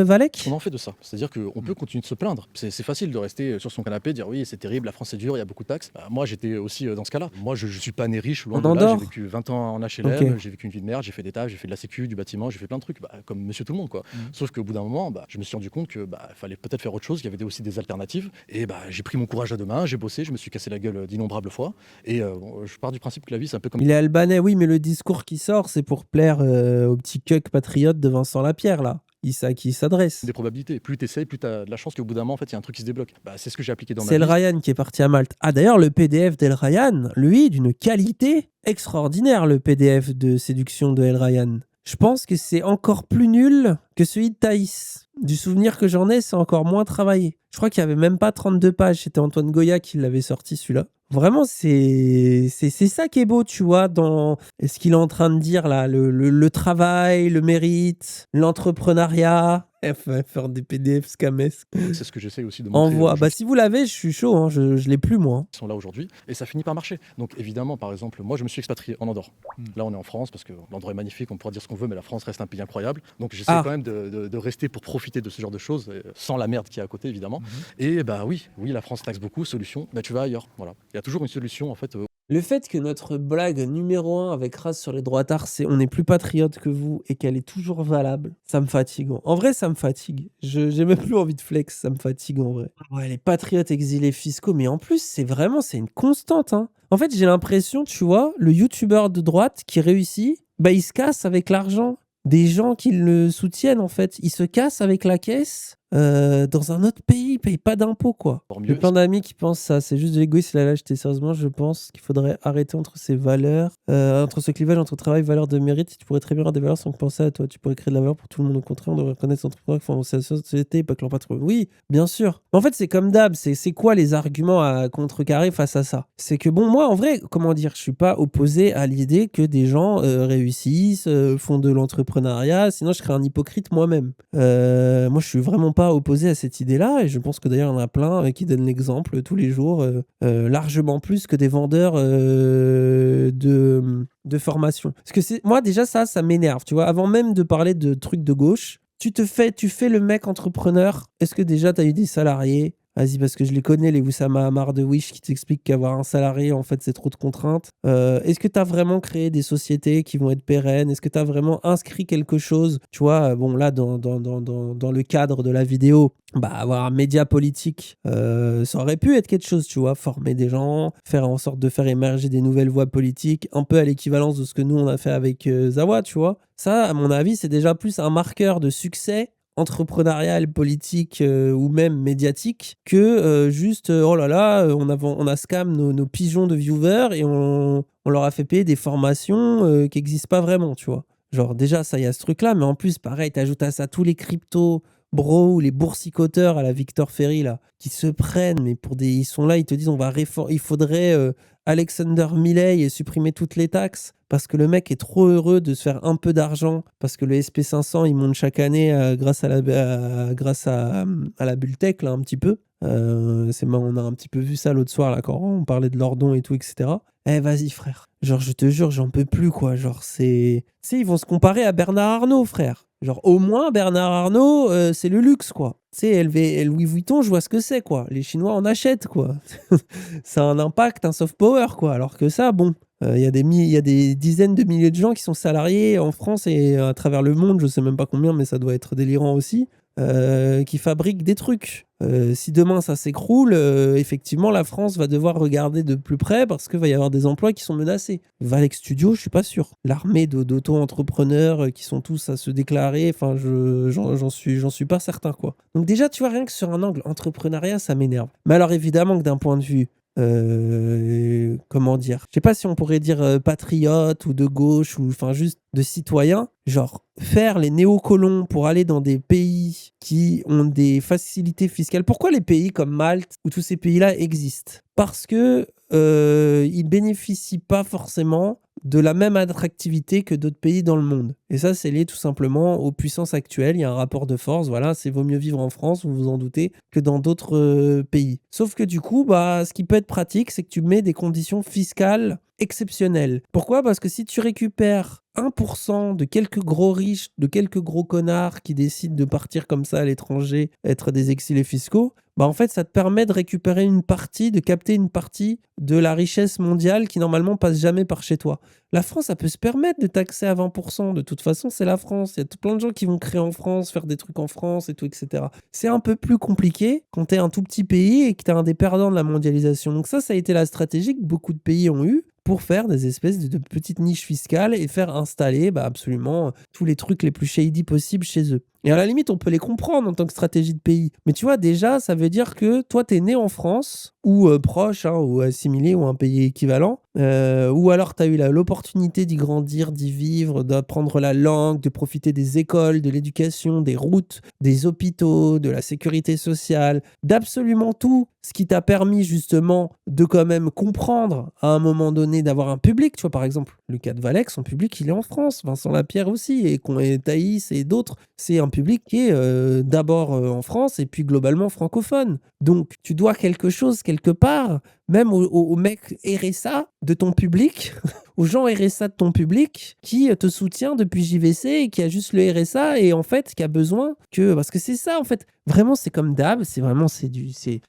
Valek? On en fait de ça. C'est-à-dire qu'on peut continuer de se plaindre. C'est facile de rester sur son canapé, dire oui, c'est terrible, la France est dure, il y a beaucoup de taxes. Moi, j'étais aussi dans ce cas-là. Moi, je suis pas né riche, loin de là. On Andorre. j'ai vécu 20 ans en HLM, Ok. j'ai vécu une vie de merde, j'ai fait des tafs, j'ai fait de la sécu, du bâtiment, j'ai fait plein de trucs, comme monsieur tout le monde, quoi. Sauf qu'au bout d'un moment, je me suis rendu compte que fallait peut-être faire autre chose, il y avait aussi des alternatives. Et j'ai pris mon courage à deux mains, j'ai bossé, je me suis cassé la gueule d'innombrables fois. Et je pars du principe que la vie, c'est un peu comme Il est albanais, oui, mais le discours qui sort, c'est pour plaire au petit cuck patriote de Vincent Lapierre, là. À qui il s'adresse. des probabilités. Plus tu essayes, plus tu as de la chance qu'au bout d'un moment, en fait, il y a un truc qui se débloque. C'est ce que j'ai appliqué dans ma C'est El vie. Ryan qui est parti à Malte. Ah, d'ailleurs, le PDF d'El Ryan, lui, d'une qualité extraordinaire, le PDF de séduction de El Ryan. Je pense que c'est encore plus nul que celui de Thaïs. Du souvenir que j'en ai, c'est encore moins travaillé. Je crois qu'il n'y avait même pas 32 pages. C'était Antoine Goya qui l'avait sorti, celui-là. Vraiment, c'est ça qui est beau, tu vois, dans ce qu'il est en train de dire là. Le travail, le mérite, l'entrepreneuriat. Faire des PDF scamesques. C'est ce que j'essaye aussi de montrer. Envoie. Si vous l'avez, je suis chaud. Hein. Je l'ai plus, moi. Qui sont là aujourd'hui, et ça finit par marcher. Donc évidemment, par exemple, moi je me suis expatrié en Andorre. Là on est en France parce que l'endroit est magnifique, on pourra dire ce qu'on veut, mais la France reste un pays incroyable. Donc j'essaie quand même de rester pour profiter de ce genre de choses, sans la merde qui est à côté évidemment. Et oui, la France taxe beaucoup, solution, tu vas ailleurs. Voilà. Il y a toujours une solution en fait. Le fait que notre blague numéro 1 avec Raz sur les droitards, c'est on est plus patriote que vous et qu'elle est toujours valable, ça me fatigue. En vrai, ça me fatigue. J'ai même plus envie de flex, ça me fatigue en vrai. Ouais, les patriotes exilés fiscaux, mais en plus, c'est une constante. Hein. En fait, j'ai l'impression, tu vois, le youtubeur de droite qui réussit, il se casse avec l'argent des gens qui le soutiennent en fait. Il se casse avec la caisse. Dans un autre pays, ils payent pas d'impôts, quoi. J'ai plein d'amis qui pensent ça. C'est juste de l'égoïsme et la lâcheté. Sérieusement, je pense qu'il faudrait arrêter entre ces valeurs, entre ce clivage entre travail, valeur de mérite. Tu pourrais très bien avoir des valeurs sans penser à toi. Tu pourrais créer de la valeur pour tout le monde. Au contraire, on devrait reconnaître les entrepreneurs qui font avancer la société, pas que leur patron. Oui, bien sûr. Mais en fait, c'est comme d'hab. C'est quoi les arguments à contrecarrer face à ça? C'est que bon, moi, en vrai, comment dire, je suis pas opposé à l'idée que des gens réussissent, font de l'entrepreneuriat. Sinon, je serais un hypocrite moi-même. Moi, je suis vraiment pas opposé à cette idée-là, et je pense que d'ailleurs il y en a plein qui donnent l'exemple tous les jours, largement plus que des vendeurs de formation. Parce que moi déjà ça m'énerve, tu vois, avant même de parler de trucs de gauche, tu fais le mec entrepreneur. Est-ce que déjà tu as eu des salariés? Vas-y, parce que je les connais, les Oussama Hamar de Wish qui t'expliquent qu'avoir un salarié, en fait, c'est trop de contraintes. Est-ce que tu as vraiment créé des sociétés qui vont être pérennes? Est-ce que tu as vraiment inscrit quelque chose? Tu vois, bon, là, dans le cadre de la vidéo, avoir un média politique, ça aurait pu être quelque chose, tu vois, former des gens, faire en sorte de faire émerger des nouvelles voies politiques, un peu à l'équivalence de ce que nous, on a fait avec Zawa, tu vois. Ça, à mon avis, c'est déjà plus un marqueur de succès entrepreneurial, politique ou même médiatique que juste oh là là, on a scam nos pigeons de viewers et on leur a fait payer des formations qui n'existent pas vraiment, tu vois. Genre déjà ça, il y a ce truc là, mais en plus pareil, t'ajoutes à ça tous les cryptos bro ou les boursicoteurs à la Victor Ferry là qui se prennent, mais ils sont là, ils te disent il faudrait Alexander Milei et supprimer toutes les taxes parce que le mec est trop heureux de se faire un peu d'argent parce que le SP500 il monte chaque année grâce à la bulle tech là un petit peu. On a un petit peu vu ça l'autre soir là quand on parlait de Lordon et tout, etc. Vas-y frère, genre je te jure j'en peux plus quoi, genre ils vont se comparer à Bernard Arnault frère. Genre au moins Bernard Arnault c'est le luxe quoi. Tu sais, Louis Vuitton, je vois ce que c'est quoi. Les Chinois en achètent quoi. Ça a un impact, un soft power quoi. Alors que ça, bon, il y a des dizaines de milliers de gens qui sont salariés en France et à travers le monde, je sais même pas combien, mais ça doit être délirant aussi, qui fabriquent des trucs. Si demain ça s'écroule, effectivement la France va devoir regarder de plus près parce qu'il va y avoir des emplois qui sont menacés. Valex Studio, je suis pas sûr. L'armée d'auto-entrepreneurs qui sont tous à se déclarer, enfin j'en suis pas certain quoi. Donc déjà tu vois, rien que sur un angle entrepreneuriat ça m'énerve. Mais alors évidemment que d'un point de vue comment dire, je sais pas si on pourrait dire patriote ou de gauche ou enfin juste de citoyen, genre faire les néocolons pour aller dans des pays qui ont des facilités fiscales. Pourquoi les pays comme Malte ou tous ces pays-là existent? Parce que ils bénéficient pas forcément de la même attractivité que d'autres pays dans le monde. Et ça, c'est lié tout simplement aux puissances actuelles. Il y a un rapport de force, voilà, c'est vaut mieux vivre en France, vous vous en doutez, que dans d'autres pays. Sauf que du coup, ce qui peut être pratique, c'est que tu mets des conditions fiscales exceptionnelles. Pourquoi? Parce que si tu récupères 1% de quelques gros riches, de quelques gros connards qui décident de partir comme ça à l'étranger, être des exilés fiscaux, bah en fait, ça te permet de récupérer une partie, de capter une partie de la richesse mondiale qui normalement passe jamais par chez toi. La France, ça peut se permettre de taxer à 20%. De toute façon, c'est la France. Il y a plein de gens qui vont créer en France, faire des trucs en France et tout, etc. C'est un peu plus compliqué quand tu es un tout petit pays et que tu es un des perdants de la mondialisation. Donc ça a été la stratégie que beaucoup de pays ont eue pour faire des espèces de petites niches fiscales et faire installer absolument tous les trucs les plus shady possibles chez eux. Et à la limite, on peut les comprendre en tant que stratégie de pays. Mais tu vois, déjà, ça veut dire que toi, t'es né en France, ou proche, ou assimilé, ou un pays équivalent, ou alors t'as eu l'opportunité d'y grandir, d'y vivre, d'apprendre la langue, de profiter des écoles, de l'éducation, des routes, des hôpitaux, de la sécurité sociale, d'absolument tout ce qui t'a permis justement de quand même comprendre à un moment donné, d'avoir un public. Tu vois, par exemple, Lucas de Valec, son public, il est en France. Vincent Lapierre aussi, et Thaïs et d'autres. C'est un public qui est d'abord en France et puis globalement francophone. Donc, tu dois quelque chose quelque part, même aux mecs RSA de ton public, aux gens RSA de ton public qui te soutient depuis JVC et qui a juste le RSA et en fait qui a besoin que... Parce que c'est ça en fait. Vraiment, c'est comme d'hab, c'est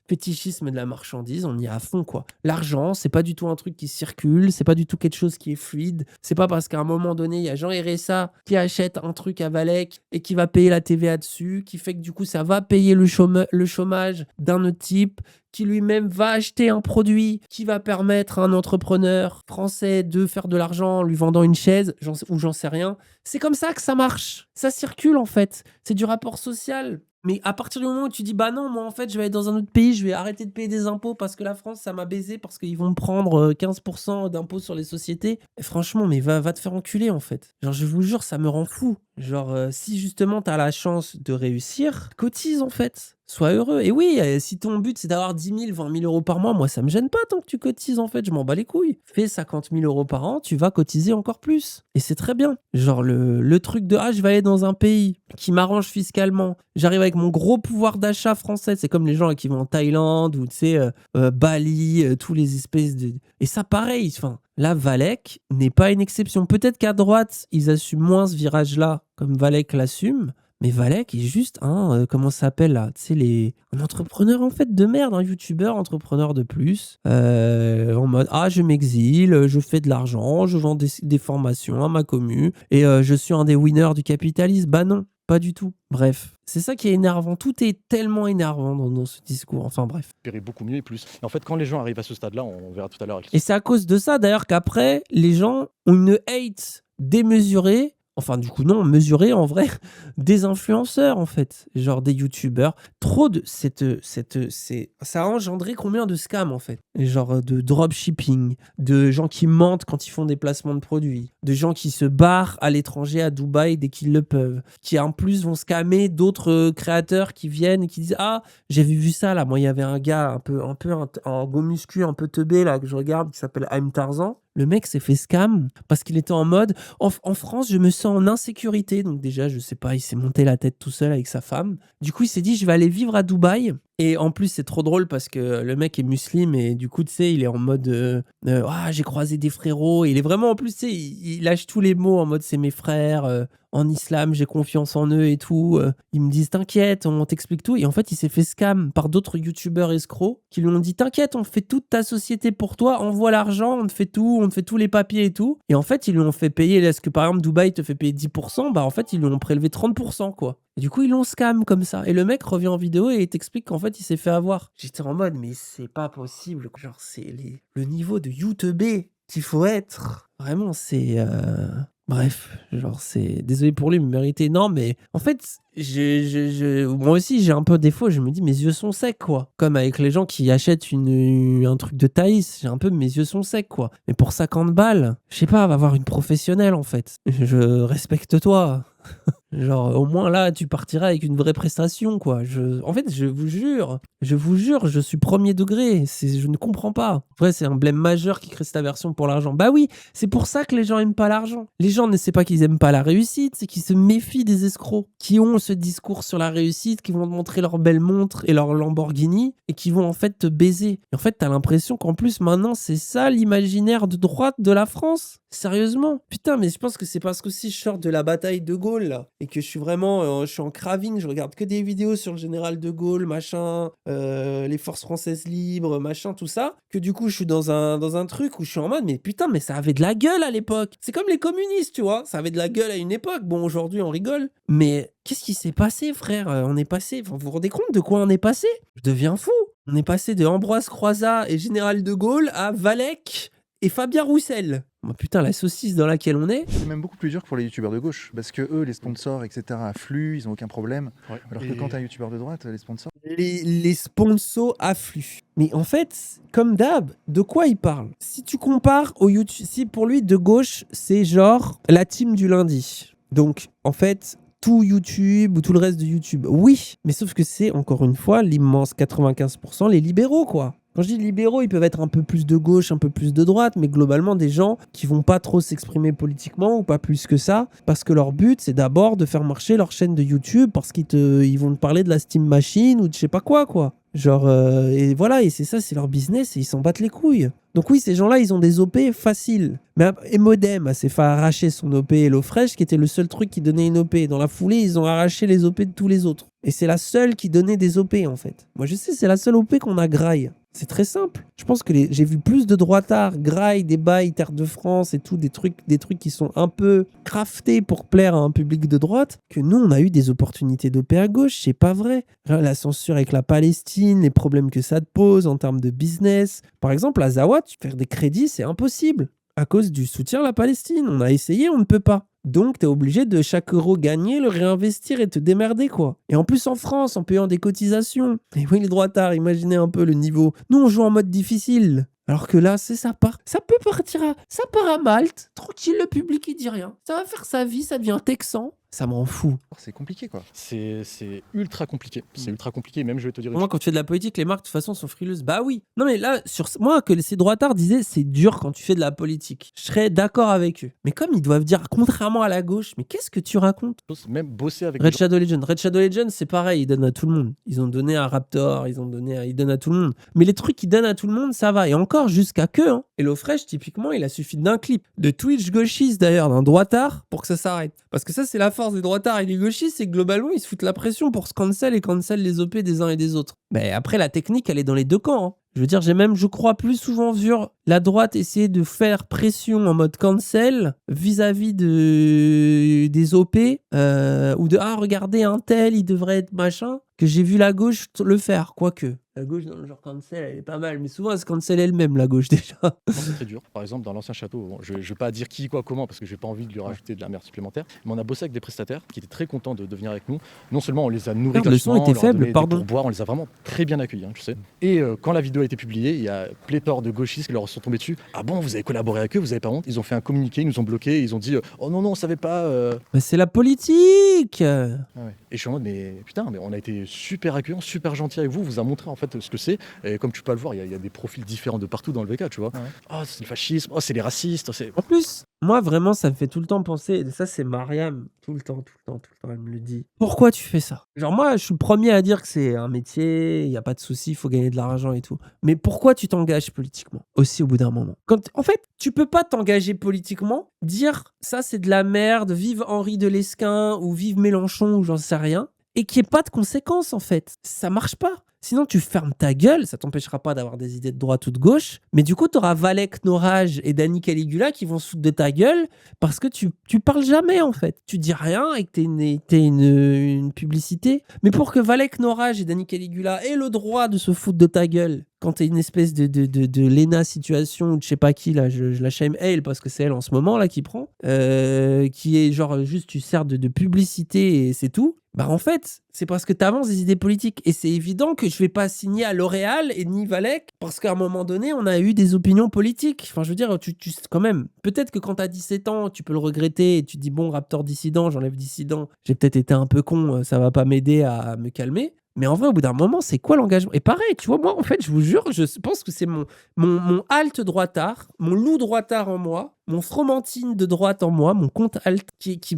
fétichisme de la marchandise, on y est à fond quoi. L'argent, c'est pas du tout un truc qui circule, c'est pas du tout quelque chose qui est fluide. C'est pas parce qu'à un moment donné, il y a Jean RSA qui achète un truc à Valec et qui va payer la TVA dessus, qui fait que du coup, ça va payer le chômage d'un autre type, qui lui-même va acheter un produit qui va permettre à un entrepreneur français de faire de l'argent en lui vendant une chaise, j'en sais rien. C'est comme ça que ça marche. Ça circule en fait. C'est du rapport social. Mais à partir du moment où tu dis, bah non, moi en fait, je vais aller dans un autre pays, je vais arrêter de payer des impôts parce que la France, ça m'a baisé, parce qu'ils vont me prendre 15% d'impôts sur les sociétés. Et franchement, mais va te faire enculer en fait. Genre, je vous jure, ça me rend fou. Genre, si justement t'as la chance de réussir, cotise en fait. Sois heureux. Et oui, si ton but c'est d'avoir 10 000, 20 000 euros par mois, moi ça me gêne pas tant que tu cotises en fait, je m'en bats les couilles. Fais 50 000 euros par an, tu vas cotiser encore plus. Et c'est très bien. Genre le truc de je vais aller dans un pays qui m'arrange fiscalement. J'arrive avec mon gros pouvoir d'achat français. C'est comme les gens qui vont en Thaïlande ou tu sais, Bali, tous les espèces de. Et ça pareil, enfin. Là, Valec n'est pas une exception. Peut-être qu'à droite, ils assument moins ce virage-là, comme Valec l'assume. Mais Valec est juste comment ça s'appelle là, tu sais, un entrepreneur en fait de merde, un youtubeur entrepreneur de plus, en mode je m'exile, je fais de l'argent, je vends des formations à ma commu et je suis un des winners du capitalisme. Bah non, pas du tout. Bref, c'est ça qui est énervant. Tout est tellement énervant dans ce discours. Enfin bref. Beaucoup mieux et plus. Et en fait, quand les gens arrivent à ce stade-là, on verra tout à l'heure. Et c'est à cause de ça d'ailleurs qu'après, les gens ont une hate démesurée. Enfin, du coup, non, mesurée en vrai, des influenceurs, en fait. Genre des youtubeurs. Trop de... Ça a engendré combien de scams, en fait? Genre de dropshipping, de gens qui mentent quand ils font des placements de produits, de gens qui se barrent à l'étranger, à Dubaï, dès qu'ils le peuvent, qui en plus vont scammer d'autres créateurs qui viennent et qui disent j'ai vu ça, là. Moi, il y avait un gars un peu en go muscu, un peu teubé, là, que je regarde, qui s'appelle I'm Tarzan. Le mec s'est fait scam parce qu'il était en mode en France, je me sens en insécurité. Donc déjà, je sais pas, il s'est monté la tête tout seul avec sa femme. Du coup, il s'est dit, je vais aller vivre à Dubaï. Et en plus, c'est trop drôle parce que le mec est musulman et du coup, tu sais, il est en mode j'ai croisé des frérots. Et il est vraiment, en plus, tu sais, il lâche tous les mots en mode c'est mes frères. En islam, j'ai confiance en eux et tout. Ils me disent t'inquiète, on t'explique tout. Et en fait, il s'est fait scam par d'autres youtubeurs escrocs qui lui ont dit t'inquiète, on fait toute ta société pour toi, envoie l'argent, on te fait tout, on te fait tous les papiers et tout. Et en fait, ils lui ont fait payer, est-ce que par exemple Dubaï te fait payer 10%, bah en fait, ils lui ont prélevé 30% quoi. Et du coup, ils l'ont scam comme ça. Et le mec revient en vidéo et il t'explique qu'en fait, il s'est fait avoir. J'étais en mode, mais c'est pas possible. Genre, c'est le niveau de YouTube qu'il faut être. Vraiment, c'est... Bref, genre c'est... Désolé pour lui, il me méritait. Non, mais en fait, moi aussi, j'ai un peu défaut. Je me dis, mes yeux sont secs, quoi. Comme avec les gens qui achètent un truc de Thaïs, j'ai un peu mes yeux sont secs, quoi. Mais pour 50 balles, je sais pas, va voir une professionnelle, en fait. Je respecte toi. Genre, au moins là, tu partiras avec une vraie prestation, quoi. En fait, je vous jure, je suis premier degré. Je ne comprends pas. Après, c'est un blême majeur qui crée cette aversion pour l'argent. Bah oui, c'est pour ça que les gens aiment pas l'argent. Les gens ne savent pas qu'ils aiment pas la réussite, c'est qu'ils se méfient des escrocs qui ont ce discours sur la réussite, qui vont te montrer leur belle montre et leur Lamborghini et qui vont en fait te baiser. Et en fait, t'as l'impression qu'en plus, maintenant, c'est ça l'imaginaire de droite de la France. Sérieusement. Putain, mais je pense que c'est parce que si je sors de la bataille de Gaulle, là, et que je suis vraiment, je suis en craving, je regarde que des vidéos sur le général de Gaulle, machin, les forces françaises libres, machin, tout ça, que du coup, je suis dans un truc où je suis en mode, mais putain, mais ça avait de la gueule à l'époque. C'est comme les communistes, tu vois, ça avait de la gueule à une époque. Bon, aujourd'hui, on rigole. Mais qu'est-ce qui s'est passé, frère? On est passé, vous vous rendez compte de quoi on est passé? Je deviens fou. On est passé de Ambroise Croizat et général de Gaulle à Valek et Fabien Roussel. Oh, putain, la saucisse dans laquelle on est. C'est même beaucoup plus dur que pour les youtubeurs de gauche, parce que eux, les sponsors, etc., affluent, ils n'ont aucun problème. Ouais. Alors que quand t'es un youtubeur de droite, les sponsors... Les sponsors affluent. Mais en fait, comme d'hab, de quoi il parle? Si tu compares au YouTube, si pour lui, de gauche, c'est genre la team du lundi. Donc, en fait, tout YouTube ou tout le reste de YouTube, oui. Mais sauf que c'est, encore une fois, l'immense 95% les libéraux, quoi. Quand je dis libéraux, ils peuvent être un peu plus de gauche, un peu plus de droite, mais globalement des gens qui vont pas trop s'exprimer politiquement ou pas plus que ça, parce que leur but c'est d'abord de faire marcher leur chaîne de YouTube, parce qu'ils vont te parler de la Steam Machine ou de je sais pas quoi. Genre, et voilà, et c'est ça, c'est leur business et ils s'en battent les couilles. Donc oui, ces gens-là, ils ont des OP faciles. Mais et Modem s'est fait arracher son OP HelloFresh, qui était le seul truc qui donnait une OP. Dans la foulée, ils ont arraché les OP de tous les autres. Et c'est la seule qui donnait des OP, en fait. Moi, je sais, c'est la seule OP qu'on a graille. C'est très simple. Je pense que j'ai vu plus de droitards graille des bails Terre de France et tout, des trucs qui sont un peu craftés pour plaire à un public de droite, que nous, on a eu des opportunités d'OP à gauche. C'est pas vrai. La censure avec la Palestine, les problèmes que ça te pose en termes de business. Par exemple, à Zawa, faire des crédits, c'est impossible. À cause du soutien à la Palestine. On a essayé, on ne peut pas. Donc, t'es obligé de chaque euro gagné, le réinvestir et te démerder, quoi. Et en plus, en France, en payant des cotisations. Et oui, les droitards, imaginez un peu le niveau. Nous, on joue en mode difficile. Alors que là, ça part. Ça peut partir ça part à Malte. Tranquille, le public, il dit rien. Ça va faire sa vie, ça devient texan. Ça m'en fout. C'est compliqué, quoi. C'est ultra compliqué. C'est ultra compliqué. Même, je vais te dire. Moi, quand tu fais de la politique, les marques, de toute façon, sont frileuses. Bah oui. Non, mais là, moi, que ces droitards disaient, c'est dur quand tu fais de la politique. Je serais d'accord avec eux. Mais comme ils doivent dire, contrairement à la gauche, mais qu'est-ce que tu racontes? Même bosser avec. Red Shadow Legends, c'est pareil. Ils donnent à tout le monde. Ils ont donné à Raptor, ils donnent à tout le monde. Mais les trucs qu'ils donnent à tout le monde, ça va. Et encore, jusqu'à que. Hein. HelloFresh, typiquement, il a suffi d'un clip de Twitch gauchiste, d'ailleurs, d'un droitard, pour que ça s'arrête. Parce que ça, c'est la force des droitards et des gauchistes, c'est que globalement, ils se foutent la pression pour se cancel les OP des uns et des autres. Mais après, la technique, elle est dans les deux camps. Hein. Je veux dire, j'ai même, je crois, plus souvent vu la droite essayer de faire pression en mode cancel vis-à-vis des OP ou de « Ah, regardez, un tel, il devrait être machin », que j'ai vu la gauche le faire, quoique. La gauche, dans le genre cancel, elle est pas mal, mais souvent, elle se cancel elle-même, la gauche, déjà. C'est très dur. Par exemple, dans l'ancien château, bon, je ne vais pas dire qui, quoi, comment, parce que j'ai pas envie de lui rajouter de la merde supplémentaire, mais on a bossé avec des prestataires qui étaient très contents de venir avec nous. Non seulement on les a nourris le son était faible, pardon. Pour boire, on les a vraiment très bien accueillis, hein, tu sais. Et quand la vidéo a été publiée, il y a pléthore de gauchistes qui leur sont tombés dessus. Ah bon, vous avez collaboré avec eux, vous avez pas honte? Ils ont fait un communiqué, ils nous ont bloqués, ils ont dit oh non, on savait pas. Mais c'est la politique. Ah ouais. Et je suis en mode mais putain, mais on a été super accueillants, super gentils avec vous, vous a montré en fait ce que c'est. Et comme tu peux le voir, il y a des profils différents de partout dans le VK, tu vois. Ouais. Oh, c'est le fascisme, oh, c'est les racistes. En plus, moi vraiment, ça me fait tout le temps penser, et ça c'est Mariam, tout le temps, elle me le dit. Pourquoi tu fais ça? Genre moi, je suis le premier à dire que c'est un métier, il n'y a pas de souci, il faut gagner de l'argent et tout. Mais pourquoi tu t'engages politiquement? Aussi au bout d'un moment. En fait, tu peux pas t'engager politiquement, dire ça c'est de la merde, vive Henri de Lesquen ou vive Mélenchon ou j'en sais rien, et qu'il n'y ait pas de conséquences en fait. Ça marche pas. Sinon, tu fermes ta gueule, ça t'empêchera pas d'avoir des idées de droite ou de gauche, mais du coup, tu auras Valek Norage et Dani Caligula qui vont se foutre de ta gueule parce que tu parles jamais, en fait. Tu dis rien et que t'es une publicité. Mais pour que Valek Norage et Dani Caligula aient le droit de se foutre de ta gueule, quand t'es une espèce de Lena situation ou de je sais pas qui, là, je la shame elle parce que c'est elle en ce moment, là, qui prend, qui est genre juste, tu sers de publicité et c'est tout. Bah en fait, c'est parce que tu avances des idées politiques. Et c'est évident que je vais pas signer à L'Oréal et ni Valec parce qu'à un moment donné, on a eu des opinions politiques. Enfin, je veux dire, quand même, peut-être que quand tu as 17 ans, tu peux le regretter et tu te dis, bon, Raptor dissident, j'enlève dissident, j'ai peut-être été un peu con, ça va pas m'aider à me calmer. Mais en vrai, au bout d'un moment, c'est quoi l'engagement? Et pareil, tu vois, moi, en fait, je vous jure, je pense que c'est mon halte droitard, mon loup droitard en moi, mon Fromentine de droite en moi, mon compte alt,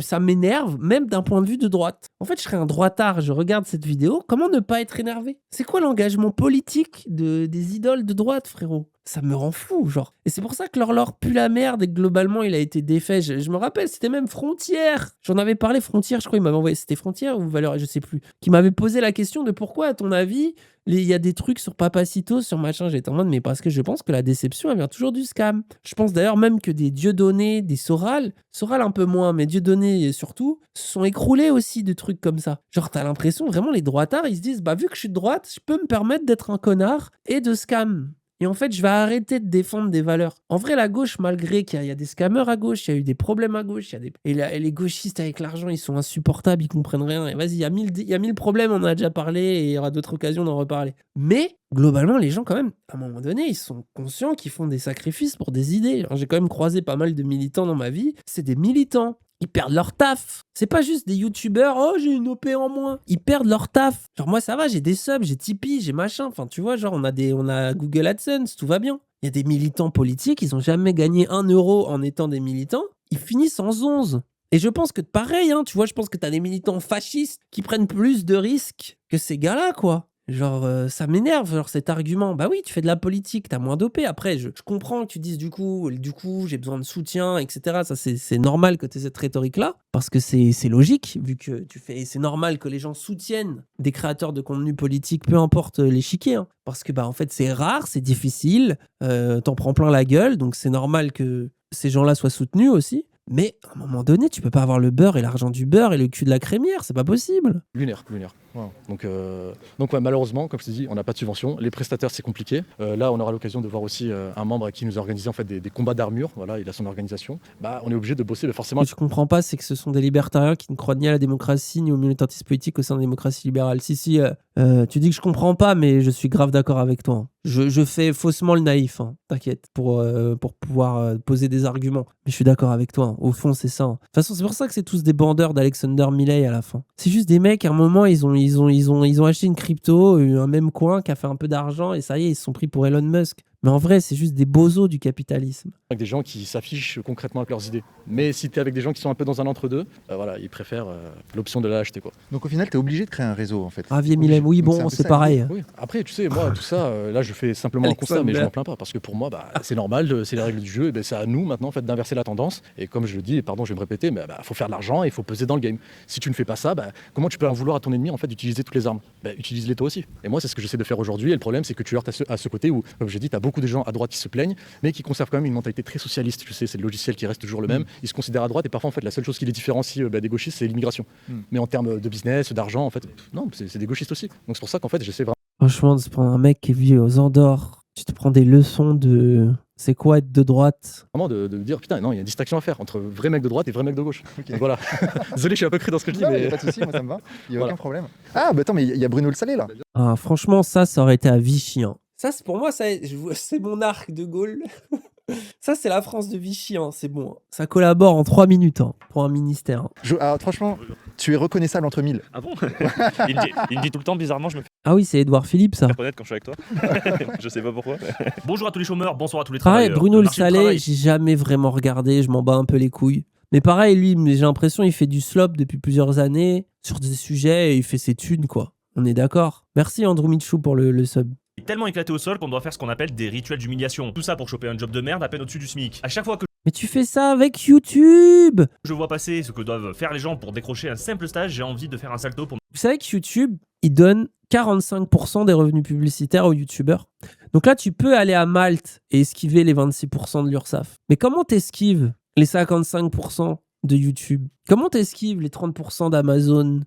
ça m'énerve, même d'un point de vue de droite. En fait, je serais un droitard, je regarde cette vidéo, comment ne pas être énervé? C'est quoi l'engagement politique des idoles de droite, frérot? Ça me rend fou, genre. Et c'est pour ça que Lor pue la merde et que globalement, il a été défait. Je me rappelle, c'était même Frontière. J'en avais parlé, Frontière, je crois, il m'avait envoyé, c'était Frontière ou Valeur, je sais plus, qui m'avait posé la question de pourquoi, à ton avis, il y a des trucs sur Papacito, sur machin. J'étais en mode, mais parce que je pense que la déception, elle vient toujours du scam. Je pense d'ailleurs même que des Dieudonné, des Soral un peu moins, mais Dieudonné surtout, se sont écroulés aussi de trucs comme ça. Genre, t'as l'impression, vraiment, les droitards, ils se disent, bah, vu que je suis de droite, je peux me permettre d'être un connard et de scam. Et en fait, je vais arrêter de défendre des valeurs. En vrai, la gauche, malgré qu'il y a des scammers à gauche, il y a eu des problèmes à gauche, et les gauchistes avec l'argent, ils sont insupportables, ils comprennent rien. Et vas-y, il y a 1000 problèmes, on en a déjà parlé, et il y aura d'autres occasions d'en reparler. Mais, globalement, les gens, quand même, à un moment donné, ils sont conscients qu'ils font des sacrifices pour des idées. Alors, j'ai quand même croisé pas mal de militants dans ma vie. C'est des militants. Ils perdent leur taf. C'est pas juste des youtubeurs, oh j'ai une OP en moins. Ils perdent leur taf. Genre moi ça va, j'ai des subs, j'ai Tipeee, j'ai machin. Enfin tu vois, genre on a Google AdSense, tout va bien. Il y a des militants politiques, ils ont jamais gagné 1 euro en étant des militants. Ils finissent en 11. Et je pense que pareil, hein, tu vois, je pense que t'as des militants fascistes qui prennent plus de risques que ces gars-là, quoi. Genre, ça m'énerve, genre, cet argument. Bah oui, tu fais de la politique, t'as moins d'OP. Après, je comprends que tu dises du coup, j'ai besoin de soutien, etc. Ça, c'est normal que tu aies cette rhétorique-là, parce que c'est logique, vu que c'est normal que les gens soutiennent des créateurs de contenu politique, peu importe l'échiquier. Hein, parce que, bah, en fait, c'est rare, c'est difficile, t'en prends plein la gueule, donc c'est normal que ces gens-là soient soutenus aussi. Mais à un moment donné, tu peux pas avoir le beurre et l'argent du beurre et le cul de la crémière, c'est pas possible. Lunaire. Wow. Donc ouais, malheureusement, comme je te dis, on n'a pas de subvention. Les prestataires, c'est compliqué. Là, on aura l'occasion de voir aussi un membre qui nous a organisé en fait, des combats d'armure. Voilà, il a son organisation. Bah, on est obligé de bosser forcément. Ce que je comprends pas, c'est que ce sont des libertariens qui ne croient ni à la démocratie ni au militantisme politique au sein de la démocratie libérale. Si, tu dis que je comprends pas, mais je suis grave d'accord avec toi. Je fais faussement le naïf, hein, t'inquiète, pour pouvoir poser des arguments. Mais je suis d'accord avec toi. Au fond, c'est ça. De toute façon, c'est pour ça que c'est tous des bandeurs d'Alexander Milei à la fin. C'est juste des mecs, à un moment, ils ont acheté une crypto, un même coin qui a fait un peu d'argent et ça y est, ils se sont pris pour Elon Musk. Mais en vrai, c'est juste des bozos du capitalisme. Avec des gens qui s'affichent concrètement avec leurs idées. Mais si tu es avec des gens qui sont un peu dans un entre-deux, voilà, ils préfèrent l'option de l'acheter, quoi. Donc au final, tu es obligé de créer un réseau en fait. Ravier Milem, oui, bon, c'est pareil. Oui. Après, tu sais, moi, tout ça, là, je fais simplement un constat, mais je m'en plains pas. Parce que pour moi, bah, c'est normal, c'est les règles du jeu, et ben, c'est à nous maintenant en fait, d'inverser la tendance. Et comme je le dis, et pardon, je vais me répéter, mais faut faire de l'argent et il faut peser dans le game. Si tu ne fais pas ça, comment tu peux en vouloir à ton ennemi en fait, d'utiliser toutes les armes? Utilise-les toi aussi. Et moi, c'est ce que j'essaie de faire aujourd'hui. Et le problème, c'est que tu heurtes à ce côté où, comme j'ai dit, tu as beaucoup de gens à droite qui se plaignent, mais qui conservent quand même une mentalité très socialiste. Tu sais, c'est le logiciel qui reste toujours le même. Ils se considèrent à droite et parfois, en fait, la seule chose qui les différencie des gauchistes, c'est l'immigration. Mais en termes de business, d'argent, en fait, non, c'est des gauchistes aussi. Donc c'est pour ça qu'en fait, j'essaie vraiment. Franchement, de se prendre un mec qui vit aux Andorres, tu te prends des leçons de. C'est quoi être de droite? Vraiment de dire, putain, non, il y a une distinction à faire entre vrai mec de droite et vrai mec de gauche. Okay. Donc voilà. Désolé, je suis un peu cru dans ce que je dis. Non, mais... pas de soucis, moi ça me va. Il n'y a aucun problème. Ah, bah attends, mais il y a Bruno Le Salé là. Ah, franchement, ça aurait été à Vichy. Hein. Ça, pour moi, c'est mon arc de Gaulle. Ça, c'est la France de Vichy, hein, c'est bon. Hein. Ça collabore en 3 minutes pour un ministère. Hein. Alors, franchement, tu es reconnaissable entre 1000. Ah bon? il me dit tout le temps, bizarrement, je me fais Ah oui, c'est Édouard Philippe, ça. reconnaître quand je suis avec toi. Je sais pas pourquoi. Bonjour à tous les chômeurs, bonsoir à tous les travailleurs. Pareil, Bruno Le Salé, j'ai jamais vraiment regardé, je m'en bats un peu les couilles. Mais pareil, lui, j'ai l'impression qu'il fait du slop depuis plusieurs années sur des sujets et il fait ses thunes, quoi. On est d'accord. Merci Andrew Michou pour le sub. Il est tellement éclaté au sol qu'on doit faire ce qu'on appelle des rituels d'humiliation. Tout ça pour choper un job de merde à peine au-dessus du SMIC. À chaque fois que Mais tu fais ça avec YouTube! je vois passer ce que doivent faire les gens pour décrocher un simple stage, j'ai envie de faire un salto pour... Vous savez que YouTube, il donne 45% des revenus publicitaires aux YouTubeurs. Donc là, tu peux aller à Malte et esquiver les 26% de l'URSSAF. Mais comment t'esquives les 55% de YouTube? Comment t'esquives les 30% d'Amazon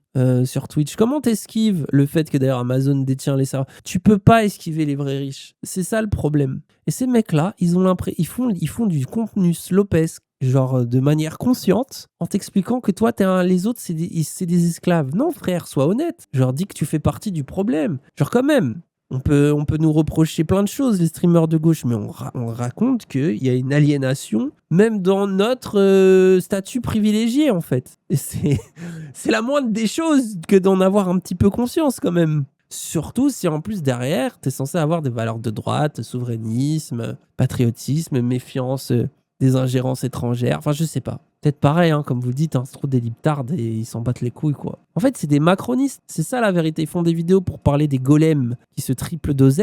sur Twitch? Comment t'esquives le fait que d'ailleurs Amazon détient les serveurs? Tu peux pas esquiver les vrais riches. C'est ça le problème. Et ces mecs-là, ils font du contenu slopesque genre de manière consciente, en t'expliquant que toi, les autres, c'est des esclaves. Non, frère, sois honnête. Genre, dis que tu fais partie du problème. Genre, quand même, on peut nous reprocher plein de choses, les streamers de gauche, mais on raconte qu'il y a une aliénation, même dans notre statut privilégié, en fait. Et c'est la moindre des choses que d'en avoir un petit peu conscience, quand même. Surtout si en plus derrière, t'es censé avoir des valeurs de droite, souverainisme, patriotisme, méfiance des ingérences étrangères. Enfin, je sais pas. Peut-être pareil, hein, comme vous le dites, hein, c'est trop des libtards et ils s'en battent les couilles, quoi. En fait, c'est des macronistes. C'est ça la vérité. Ils font des vidéos pour parler des golems qui se triplent d'OZ,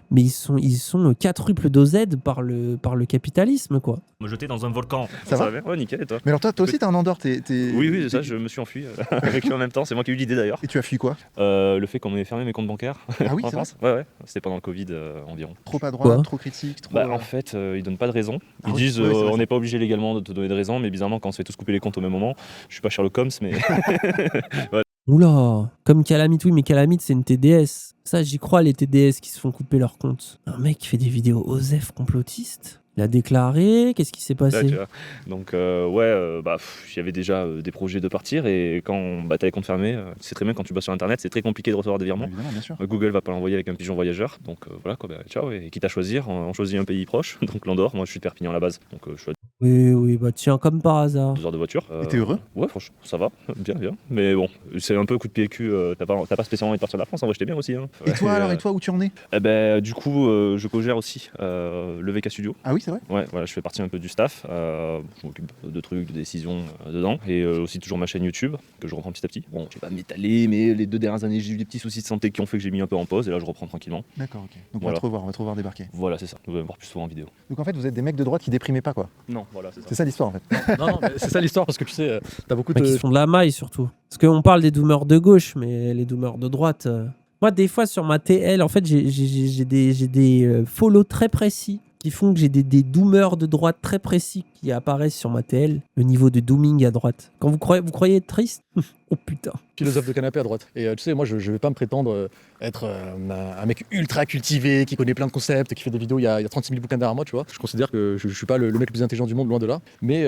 mais ils sont quadruples d'OZ par le capitalisme, quoi. Me jeter dans un volcan. Ça va bien? Ouais, nickel, et toi? Mais alors toi aussi t'es en Andorre, Oui, c'est ça, je me suis enfui avec lui en même temps. C'est moi qui ai eu l'idée d'ailleurs. Et tu as fui quoi? Le fait qu'on ait fermé mes comptes bancaires Ah oui, en c'est vrai. France. Ouais. C'était pendant le Covid environ. Trop à droite, Quoi trop critique, trop... Bah, en fait, ils donnent pas de raison. Ah Ils oui, disent ouais, c'est vrai, on ça. n'est pas obligé légalement de te donner de raison, mais bizarrement, quand on se fait tous couper les comptes au même moment, je suis pas Sherlock Holmes, mais Oula, comme Calamite, oui, mais Calamite, c'est une TDS. Ça, j'y crois, les TDS qui se font couper leur compte. Un mec qui fait des vidéos OSEF complotistes. Il a déclaré, qu'est-ce qui s'est là, passé? tu vois. Donc, j'avais déjà des projets de partir, et quand t'as les comptes fermés, c'est très bien quand tu bosses sur internet, c'est très compliqué de recevoir des virements. Évidemment, bien sûr. Google va pas l'envoyer avec un pigeon voyageur, donc voilà quoi, ciao, et quitte à choisir, on choisit un pays proche, donc l'Andorre. Moi je suis de Perpignan à la base, donc je suis à Oui, bah tiens, comme par hasard. 2 heures de voiture. Et t'es heureux? Ouais, franchement, ça va, bien. Mais bon, c'est un peu coup de pied cul, t'as pas spécialement envie de partir de la France, en vrai j'étais bien aussi. Hein. Et toi alors, et toi où tu en es? Du coup, je co-gère aussi le VK Studio. Ah oui, c'est vrai? Ouais, voilà, je fais partie un peu du staff, je m'occupe de trucs, de décisions dedans, et aussi toujours ma chaîne YouTube, que je reprends petit à petit. Bon, je vais pas m'étaler, mais les 2 dernières années, j'ai eu des petits soucis de santé qui ont fait que j'ai mis un peu en pause, et là je reprends tranquillement. D'accord, ok. Donc Voilà. on va te revoir débarquer. Voilà, c'est ça, vous allez me voir plus souvent en vidéo. Donc en fait, vous êtes des mecs de droite qui déprimaient pas, quoi. Non, voilà, c'est ça. C'est ça l'histoire, en fait. Non, mais c'est ça l'histoire, parce que tu sais, t'as beaucoup Qui de. font de la maille, surtout. Parce qu'on parle des doomers de gauche, mais les doomers de droite... Moi, des fois, sur ma TL, en fait, j'ai des follow très précis qui font que j'ai des doomers de droite très précis qui apparaissent sur ma TL. Le niveau de dooming à droite. Quand vous croyez être triste? Oh putain. Philosophe de canapé à droite. Et tu sais, moi, je vais pas me prétendre être un mec ultra cultivé, qui connaît plein de concepts, qui fait des vidéos, il y a 36 000 bouquins derrière moi, tu vois. Je considère que je suis pas le mec le plus intelligent du monde, loin de là. Mais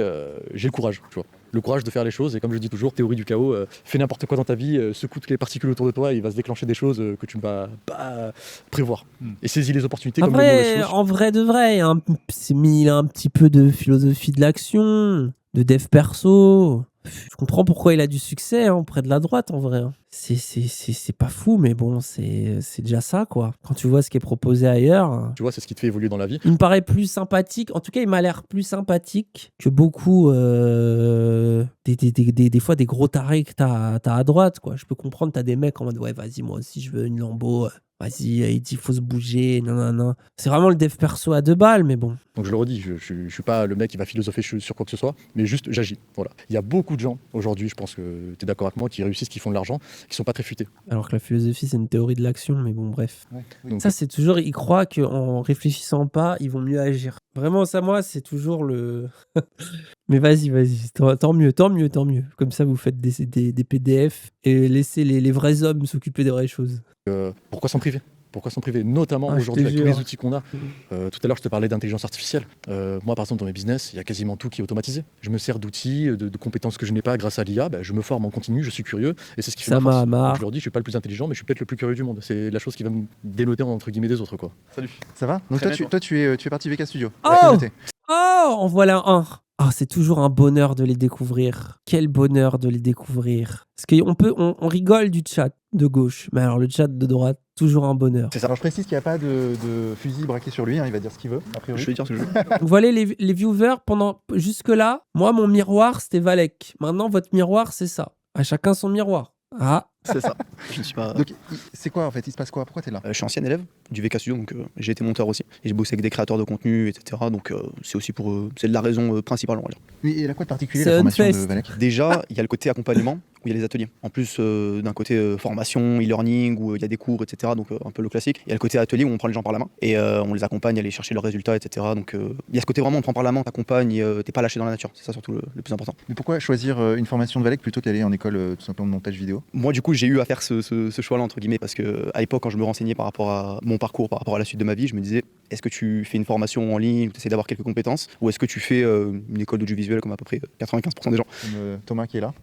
j'ai le courage, tu vois. Le courage de faire les choses. Et comme je dis toujours, théorie du chaos, fais n'importe quoi dans ta vie, secoue toutes les particules autour de toi, et il va se déclencher des choses que tu ne vas pas prévoir. Et saisis les opportunités comme les mauvaises choses. En vrai de vrai, il a un petit peu de philosophie de l'action, de dev perso. Je comprends pourquoi il a du succès auprès de la droite, en vrai. C'est pas fou, mais bon, c'est déjà ça, quoi. Quand tu vois ce qui est proposé ailleurs... Tu vois, c'est ce qui te fait évoluer dans la vie. Il me paraît plus sympathique. En tout cas, il m'a l'air plus sympathique que beaucoup des fois des gros tarés que t'as à droite, quoi. Je peux comprendre, t'as des mecs en mode ouais, vas-y, moi aussi je veux une Lambo. Vas-y, il dit faut se bouger, non. C'est vraiment le dev perso à 2 balles, mais bon. Donc je le redis, je suis pas le mec qui va philosopher sur quoi que ce soit, mais juste j'agis. Voilà. Il y a beaucoup de gens aujourd'hui, je pense que tu es d'accord avec moi, qui réussissent, qui font de l'argent, qui sont pas très futés. Alors que la philosophie, c'est une théorie de l'action, mais bon, bref. Ouais, oui. Donc, Ça, c'est toujours, ils croient qu'en réfléchissant pas, ils vont mieux agir. Vraiment, ça, moi, c'est toujours le... Mais vas-y, tant mieux. Comme ça, vous faites des PDF et laissez les vrais hommes s'occuper des vraies choses. pourquoi s'en priver? Pourquoi s'en priver? Notamment Ah, je aujourd'hui te avec tous jure. les outils qu'on a. Tout à l'heure, je te parlais d'intelligence artificielle. Moi, par exemple, dans mes business, il y a quasiment tout qui est automatisé. Je me sers d'outils, de compétences que je n'ai pas grâce à l'IA. Je me forme en continu, je suis curieux. Et c'est ce qui fait Ça ma force. m'a marre. Donc, je leur dis, je suis pas le plus intelligent, mais je suis peut-être le plus curieux du monde. C'est la chose qui va me dénoter entre guillemets des autres, quoi. Salut. Ça va? Donc toi, tu es parti VK Studio. Oh La communauté. Oh, en voilà un. Ah, c'est toujours un bonheur de les découvrir. Quel bonheur de les découvrir. Parce qu'on rigole du chat de gauche, mais alors le chat de droite, toujours un bonheur. C'est ça. Alors je précise qu'il n'y a pas de fusil braqué sur lui, il va dire ce qu'il veut, a priori. Je vais dire ce que je veux. Donc voilà les viewers, jusque-là, moi mon miroir c'était Valek. Maintenant votre miroir c'est ça. À chacun son miroir. Ah, C'est ça. Je ne suis pas. Donc c'est quoi en fait? Il se passe quoi? Pourquoi t'es là? Je suis ancien élève du VK Studio, donc j'ai été monteur aussi. Et j'ai bossé avec des créateurs de contenu, etc. Donc c'est aussi c'est de la raison principale, on va dire. Oui, et elle a quoi de particulier C'est la formation Unfest. de Valek? Déjà, il y a le côté accompagnement, où il y a les ateliers. En plus d'un côté formation, e-learning, où il y a des cours, etc. Donc un peu le classique. Il y a le côté atelier où on prend les gens par la main et on les accompagne à aller chercher leurs résultats, etc. Donc il y a ce côté vraiment, on te prend par la main, t'accompagnes, t'es pas lâché dans la nature. C'est ça surtout le plus important. Mais pourquoi choisir une formation de Valek plutôt qu'aller en école tout simplement de montage vidéo? Moi, du coup, j'ai eu à faire ce choix-là, entre guillemets, parce que à l'époque, quand je me renseignais par rapport à mon parcours, par rapport à la suite de ma vie, je me disais, est-ce que tu fais une formation en ligne où tu essaies d'avoir quelques compétences, ou est-ce que tu fais une école d'audiovisuel comme à peu près 95% des gens. Comme Thomas qui est là,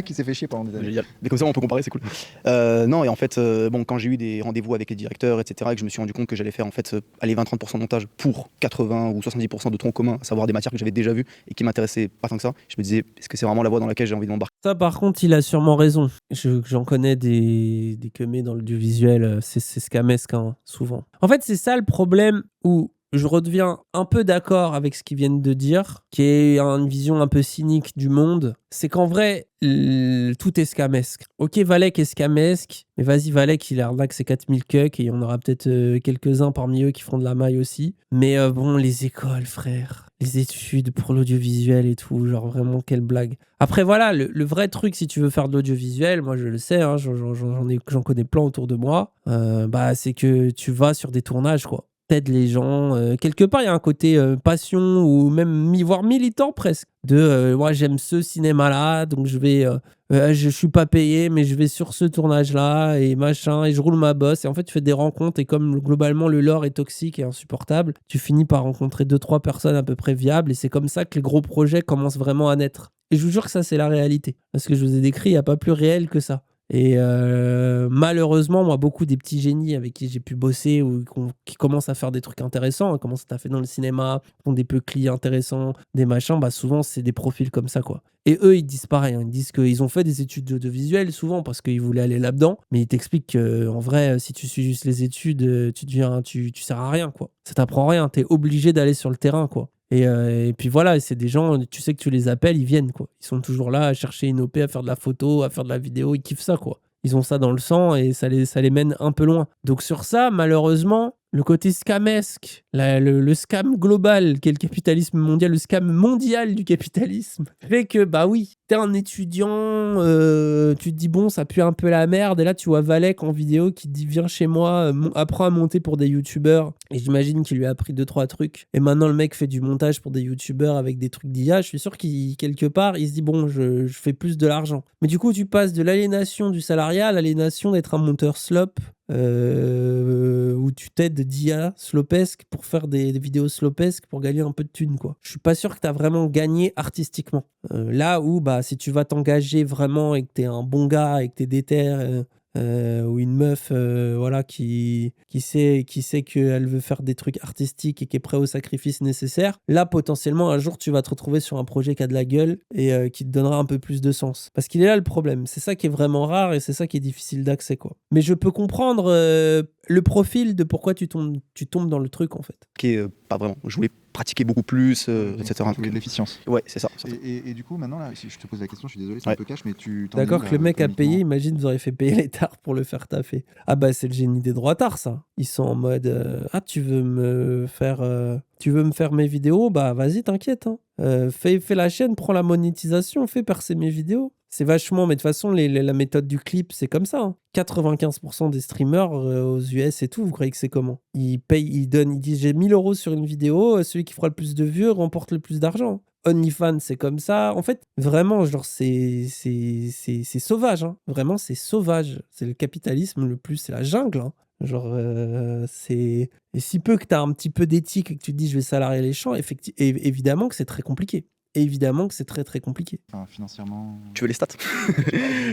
qui s'est fait chier pendant des années. Génial. Mais comme ça, on peut comparer, c'est cool. Non, et en fait, quand j'ai eu des rendez-vous avec les directeurs, etc., et que je me suis rendu compte que j'allais faire en fait, aller 20-30% de montage pour 80 ou 70% de tronc commun, à savoir des matières que j'avais déjà vues et qui m'intéressaient pas tant que ça, je me disais, est-ce que c'est vraiment la voie dans laquelle j'ai envie de m'embarquer? Ça, par contre, il a sûrement raison. J'en connais des queumés dans l'audiovisuel, c'est scamesque, hein, souvent. En fait, c'est ça le problème où je redeviens un peu d'accord avec ce qu'ils viennent de dire, qui est une vision un peu cynique du monde. C'est qu'en vrai, tout est scamesque. Ok, Valek est scamesque, mais vas-y, Valek, il arnaque ses 4000 cucks et il y en aura peut-être quelques-uns parmi eux qui feront de la maille aussi. Mais bon, les écoles, frère, les études pour l'audiovisuel et tout, genre vraiment, quelle blague. Après, voilà, le vrai truc, si tu veux faire de l'audiovisuel, moi je le sais, hein, j'en connais plein autour de moi, c'est que tu vas sur des tournages, quoi. T'aides les gens. Quelque part, il y a un côté passion ou même voire militant presque. Moi, j'aime ce cinéma-là, donc je suis pas payé, mais je vais sur ce tournage-là et machin, et je roule ma bosse. Et en fait, tu fais des rencontres et comme globalement le lore est toxique et insupportable, tu finis par rencontrer 2-3 personnes à peu près viables et c'est comme ça que les gros projets commencent vraiment à naître. Et je vous jure que ça, c'est la réalité. Parce que je vous ai décrit, il n'y a pas plus réel que ça. Et malheureusement, moi, beaucoup des petits génies avec qui j'ai pu bosser ou qui commencent à faire des trucs intéressants, commencent à faire dans le cinéma, font des clips intéressants, des machins, souvent, c'est des profils comme ça, quoi. Et eux, ils disent pareil, hein, ils disent qu'ils ont fait des études de visuel souvent parce qu'ils voulaient aller là-dedans, mais ils t'expliquent qu'en vrai, si tu suis juste les études, tu sers à rien, quoi. Ça t'apprend rien, t'es obligé d'aller sur le terrain, quoi. Et puis voilà, c'est des gens, tu sais que tu les appelles, ils viennent, quoi. Ils sont toujours là à chercher une OP, à faire de la photo, à faire de la vidéo, ils kiffent ça, quoi. Ils ont ça dans le sang et ça les mène un peu loin. Donc sur ça, malheureusement, le côté scamesque, le scam global qu'est le capitalisme mondial, le scam mondial du capitalisme, fait que, oui, t'es un étudiant, tu te dis, bon, ça pue un peu la merde, et là, tu vois Valek en vidéo qui te dit, viens chez moi, apprends à monter pour des youtubeurs, et j'imagine qu'il lui a appris 2-3 trucs, et maintenant, le mec fait du montage pour des youtubeurs avec des trucs d'IA, je suis sûr qu'il, quelque part, il se dit, bon, je fais plus de l'argent. Mais du coup, tu passes de l'aliénation du salariat à l'aliénation d'être un monteur slop, où tu t'aides d'IA slopesque pour faire des vidéos slopesques pour gagner un peu de thunes, quoi. Je suis pas sûr que tu as vraiment gagné artistiquement. Là où si tu vas t'engager vraiment et que t'es un bon gars et que t'es déter, ou une meuf qui sait qu'elle veut faire des trucs artistiques et qui est prêt au sacrifice nécessaire, là potentiellement un jour tu vas te retrouver sur un projet qui a de la gueule et qui te donnera un peu plus de sens, parce qu'il est là le problème, c'est ça qui est vraiment rare et c'est ça qui est difficile d'accès, quoi. Mais je peux comprendre le profil de pourquoi tu tombes dans le truc, en fait. Pas vraiment, je voulais pratiquer beaucoup plus, etc. Tu voulais de l'efficience. Ouais, c'est ça. Et du coup, maintenant, là, si je te pose la question, je suis désolé, c'est un peu cash, mais tu t'en D'accord es où, que le là, mec a économiquement payé, imagine, vous auriez fait payer les tards pour le faire taffer. C'est le génie des droitards, ça. Ils sont en mode tu veux me faire mes vidéos, vas-y, t'inquiète, hein. Fais la chaîne, prends la monétisation, fais percer mes vidéos. C'est vachement, mais de toute façon, la méthode du clip, c'est comme ça, hein. 95% des streamers aux US et tout, vous croyez que c'est comment? Ils disent j'ai 1000 € sur une vidéo, celui qui fera le plus de vues remporte le plus d'argent. OnlyFans, c'est comme ça. En fait, vraiment, genre, c'est sauvage, hein. Vraiment, c'est sauvage. C'est le capitalisme le plus, c'est la jungle, hein. Genre, c'est... Et si peu que tu as un petit peu d'éthique et que tu te dis je vais salarier les gens, évidemment que c'est très compliqué. Évidemment que c'est très très compliqué. Enfin, financièrement. Tu veux les stats?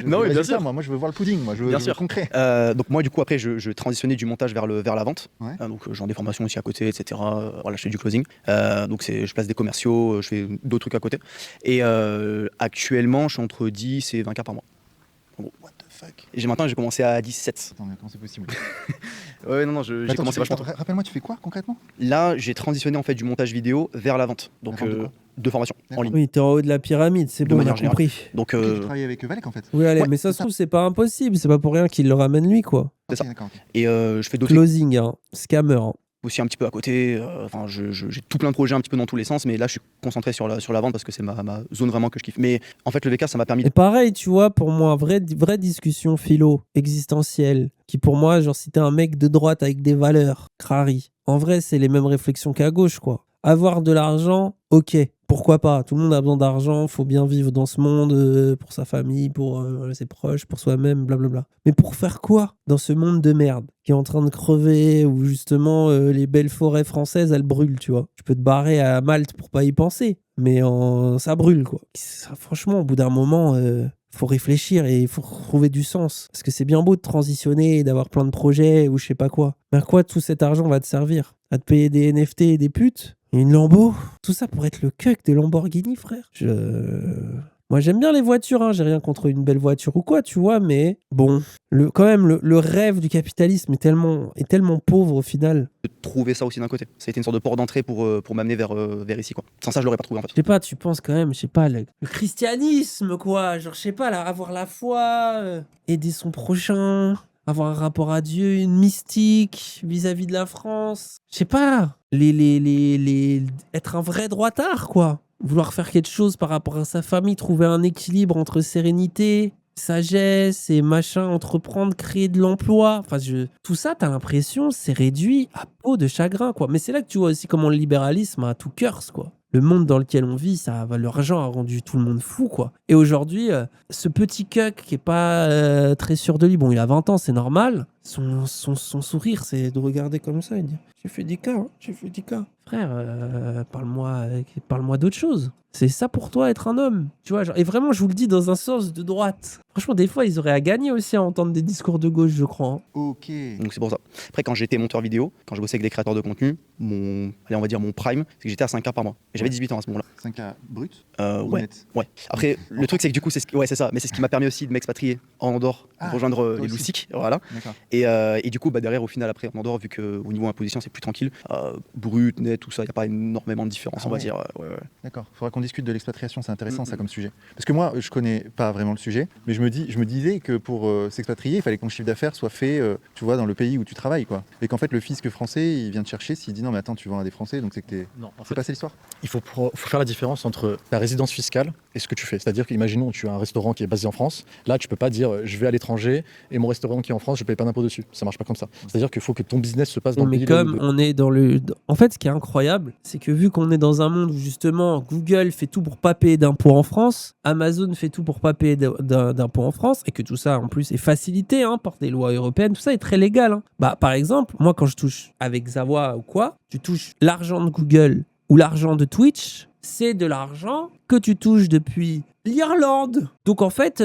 Non, mais mais bien sûr. Moi, je veux voir le pudding. Moi, je veux Bien le sûr. concret. Donc moi, du coup, après, je transitionnais du montage vers la vente. Ouais. Donc j'en ai des formations aussi à côté, etc. Voilà, je fais du closing. Donc je place des commerciaux, je fais d'autres trucs à côté. Et actuellement, je suis entre 10 et 20K par mois. En gros, what the fuck. Et maintenant, j'ai commencé à 17. Attends, mais comment c'est possible? Ouais, non, j'ai Attends, commencé vachement tôt. Rappelle-moi, tu fais quoi concrètement? Là, j'ai transitionné en fait du montage vidéo vers la vente. Donc La vente de quoi? deux formations en D'accord. ligne. Oui, t'es en haut de la pyramide, c'est De bon, on a manière générale. compris. Donc Ok, tu travailles avec Valek en fait. Oui, allez, Ouais, mais ça c'est se trouve, c'est pas impossible. C'est pas pour rien qu'il le ramène lui, quoi. C'est ça. Ok, d'accord, ok. et je fais d'autres Closing, hein. Scammer, hein. aussi un petit peu à côté. Enfin, j'ai tout plein de projets un petit peu dans tous les sens, mais là, je suis concentré sur la vente parce que c'est ma zone vraiment que je kiffe. Mais en fait, le VK, ça m'a permis. Et pareil, tu vois, pour moi, vraie discussion philo, existentielle, qui pour moi, genre, si t'es un mec de droite avec des valeurs, crari, en vrai, c'est les mêmes réflexions qu'à gauche, quoi. Avoir de l'argent, ok. Pourquoi pas? Tout le monde a besoin d'argent, faut bien vivre dans ce monde, pour sa famille, pour ses proches, pour soi-même, blablabla. Mais pour faire quoi dans ce monde de merde qui est en train de crever, où justement les belles forêts françaises, elles brûlent, tu vois? Tu peux te barrer à Malte pour pas y penser, mais ça brûle, quoi. Ça, franchement, au bout d'un moment, faut réfléchir et il faut trouver du sens. Parce que c'est bien beau de transitionner et d'avoir plein de projets ou je sais pas quoi. Mais à quoi tout cet argent va te servir? À te payer des NFT et des putes? Et une Lambo? Tout ça pour être le cuck de Lamborghini, frère. Moi, j'aime bien les voitures, hein. J'ai rien contre une belle voiture ou quoi, tu vois, mais bon, quand même, le rêve du capitalisme est tellement pauvre au final. De trouver ça aussi d'un côté. Ça a été une sorte de port d'entrée pour m'amener vers ici, quoi. Sans ça, je l'aurais pas trouvé, en fait. Je sais pas, tu penses quand même, je sais pas, le christianisme, quoi. Genre, je sais pas, là, avoir la foi, aider son prochain, avoir un rapport à Dieu, une mystique vis-à-vis de la France. Je sais pas, être un vrai droitard, quoi. Vouloir faire quelque chose par rapport à sa famille, trouver un équilibre entre sérénité, sagesse et machin, entreprendre, créer de l'emploi. Enfin, tout ça, t'as l'impression, c'est réduit à peau de chagrin, quoi. Mais c'est là que tu vois aussi comment le libéralisme a tout curse, quoi. Le monde dans lequel on vit, l'argent a rendu tout le monde fou, quoi. Et aujourd'hui, ce petit cuck qui est pas très sûr de lui, bon, il a 20 ans, c'est normal. Son sourire, c'est de regarder comme ça et dire « J'ai fait des cas, hein, j'ai fait des cas. » Frère, parle-moi d'autre chose. C'est ça pour toi, être un homme. Tu vois, genre, et vraiment, je vous le dis dans un sens de droite. Franchement, des fois, ils auraient à gagner aussi à entendre des discours de gauche, je crois. Hein. Ok. Donc c'est pour ça. Après, quand j'étais monteur vidéo, quand je bossais avec des créateurs de contenu, on va dire mon prime, c'est que j'étais à 5K par mois. Et j'avais 18 ans à ce moment-là. 5K brut ou Ouais. net? Ouais. Après, le truc, c'est que du coup, c'est ça. Mais c'est ce qui m'a permis aussi de m'expatrier en Andorre, pour rejoindre les aussi. loustiques. Voilà. D'accord. Et du coup, derrière, au final, après, en Andorre, vu qu'au niveau imposition, c'est plus tranquille, brut, net, tout ça, il n'y a pas énormément de différence, Ah on va ouais. dire. Ouais. D'accord. Faudra qu'on discute de l'expatriation, c'est intéressant ça comme sujet. Parce que moi, je connais pas vraiment le sujet, mais je me disais que pour s'expatrier, il fallait que ton chiffre d'affaires soit fait, tu vois, dans le pays où tu travailles, quoi. Et qu'en fait, le fisc français, il vient te chercher s'il dit non, mais attends, tu vends à des Français, donc c'est que t'es. Non, en C'est fait, pas ça l'histoire? il faut faire la différence entre ta résidence fiscale et ce que tu fais. C'est-à-dire qu'imaginons tu as un restaurant qui est basé en France, là tu peux pas dire je vais à l'étranger et mon restaurant qui est en France je paye pas d'impôt dessus. Ça marche pas comme ça. C'est-à-dire qu'il faut que ton business se passe dans le Mais pays. comme on est en fait, ce qui est incroyable, c'est que vu qu'on est dans un monde où justement Google fait tout pour pas payer d'impôts en France, Amazon fait tout pour pas payer d'impôts en France, et que tout ça en plus est facilité par des lois européennes, tout ça est très légal. Hein. Bah, par exemple, moi quand je touche avec Zawa ou quoi, tu touches l'argent de Google ou l'argent de Twitch, c'est de l'argent que tu touches depuis l'Irlande. Donc en fait,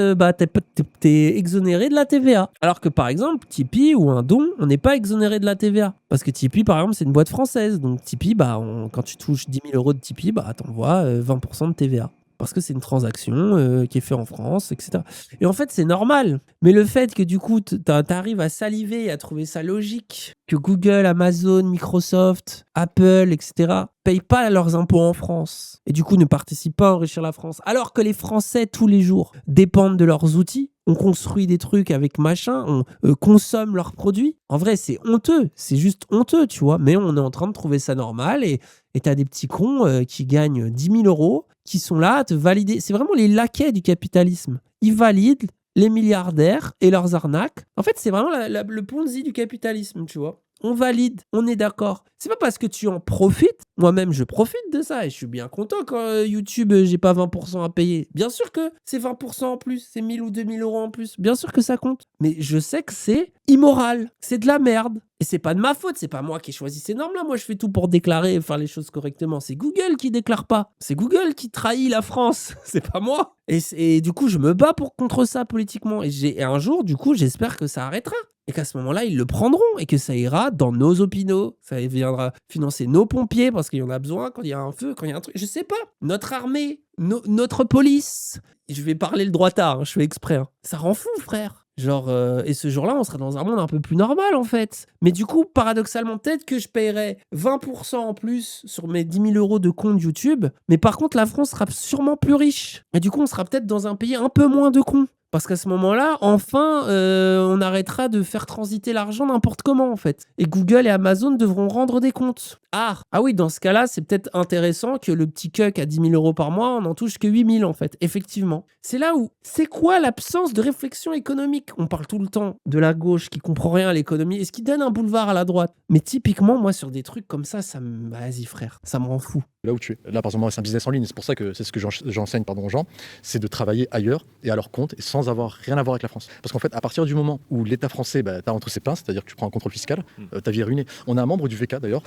t'es exonéré de la TVA. Alors que par exemple, Tipeee ou un don, on n'est pas exonéré de la TVA. Parce que Tipeee, par exemple, c'est une boîte française. Donc Tipeee, quand tu touches 10 000 euros de Tipeee, t'envoies 20% de TVA. Parce que c'est une transaction qui est faite en France, etc. Et en fait, c'est normal. Mais le fait que du coup, t'arrives à saliver et à trouver ça logique que Google, Amazon, Microsoft, Apple, etc. payent pas leurs impôts en France et du coup ne participent pas à enrichir la France, alors que les Français, tous les jours, dépendent de leurs outils, on construit des trucs avec machin, on consomme leurs produits. En vrai, c'est honteux. C'est juste honteux, tu vois. Mais on est en train de trouver ça normal et t'as des petits cons qui gagnent 10 000 euros qui sont là à te valider. C'est vraiment les laquais du capitalisme. Ils valident les milliardaires et leurs arnaques. En fait, c'est vraiment le Ponzi du capitalisme, tu vois. On valide, on est d'accord. C'est pas parce que tu en profites. Moi-même, je profite de ça et je suis bien content quand YouTube, j'ai pas 20% à payer. Bien sûr que c'est 20% en plus, c'est 1000 ou 2000 euros en plus. Bien sûr que ça compte. Mais je sais que c'est immoral. C'est de la merde. Et c'est pas de ma faute, c'est pas moi qui ai choisi ces normes-là. Moi, je fais tout pour déclarer et faire les choses correctement. C'est Google qui déclare pas. C'est Google qui trahit la France. C'est pas moi. Et du coup, je me bats contre ça politiquement. Et un jour, du coup, j'espère que ça arrêtera. Et qu'à ce moment-là, ils le prendront et que ça ira dans nos hôpitaux. Ça viendra financer nos pompiers parce qu'il y en a besoin quand il y a un feu, quand il y a un truc. Je sais pas. Notre armée, notre police. Je vais parler le droitard, je fais exprès. Hein. Ça rend fou, frère. Genre, et ce jour-là, on sera dans un monde un peu plus normal, en fait. Mais du coup, paradoxalement, peut-être que je paierai 20% en plus sur mes 10 000 euros de compte YouTube. Mais par contre, la France sera sûrement plus riche. Et du coup, on sera peut-être dans un pays un peu moins de cons. Parce qu'à ce moment-là, enfin, on arrêtera de faire transiter l'argent n'importe comment, en fait. Et Google et Amazon devront rendre des comptes. Ah oui, dans ce cas-là, c'est peut-être intéressant que le petit cuck à 10 000 euros par mois, on n'en touche que 8 000, en fait. Effectivement. C'est là où... C'est quoi l'absence de réflexion économique? On parle tout le temps de la gauche qui comprend rien à l'économie et ce qui donne un boulevard à la droite. Mais typiquement, moi, sur des trucs comme ça me... Vas-y, frère, ça me rend fou. là où tu es. Là, par exemple, moi, c'est un business en ligne, c'est pour ça que c'est ce que j'enseigne aux gens, c'est de travailler ailleurs et à leur compte et sans avoir rien à voir avec la France. Parce qu'en fait, à partir du moment où l'État français t'as entre ses pinces, c'est-à-dire que tu prends un contrôle fiscal, ta vie est ruinée. On a un membre du VK d'ailleurs,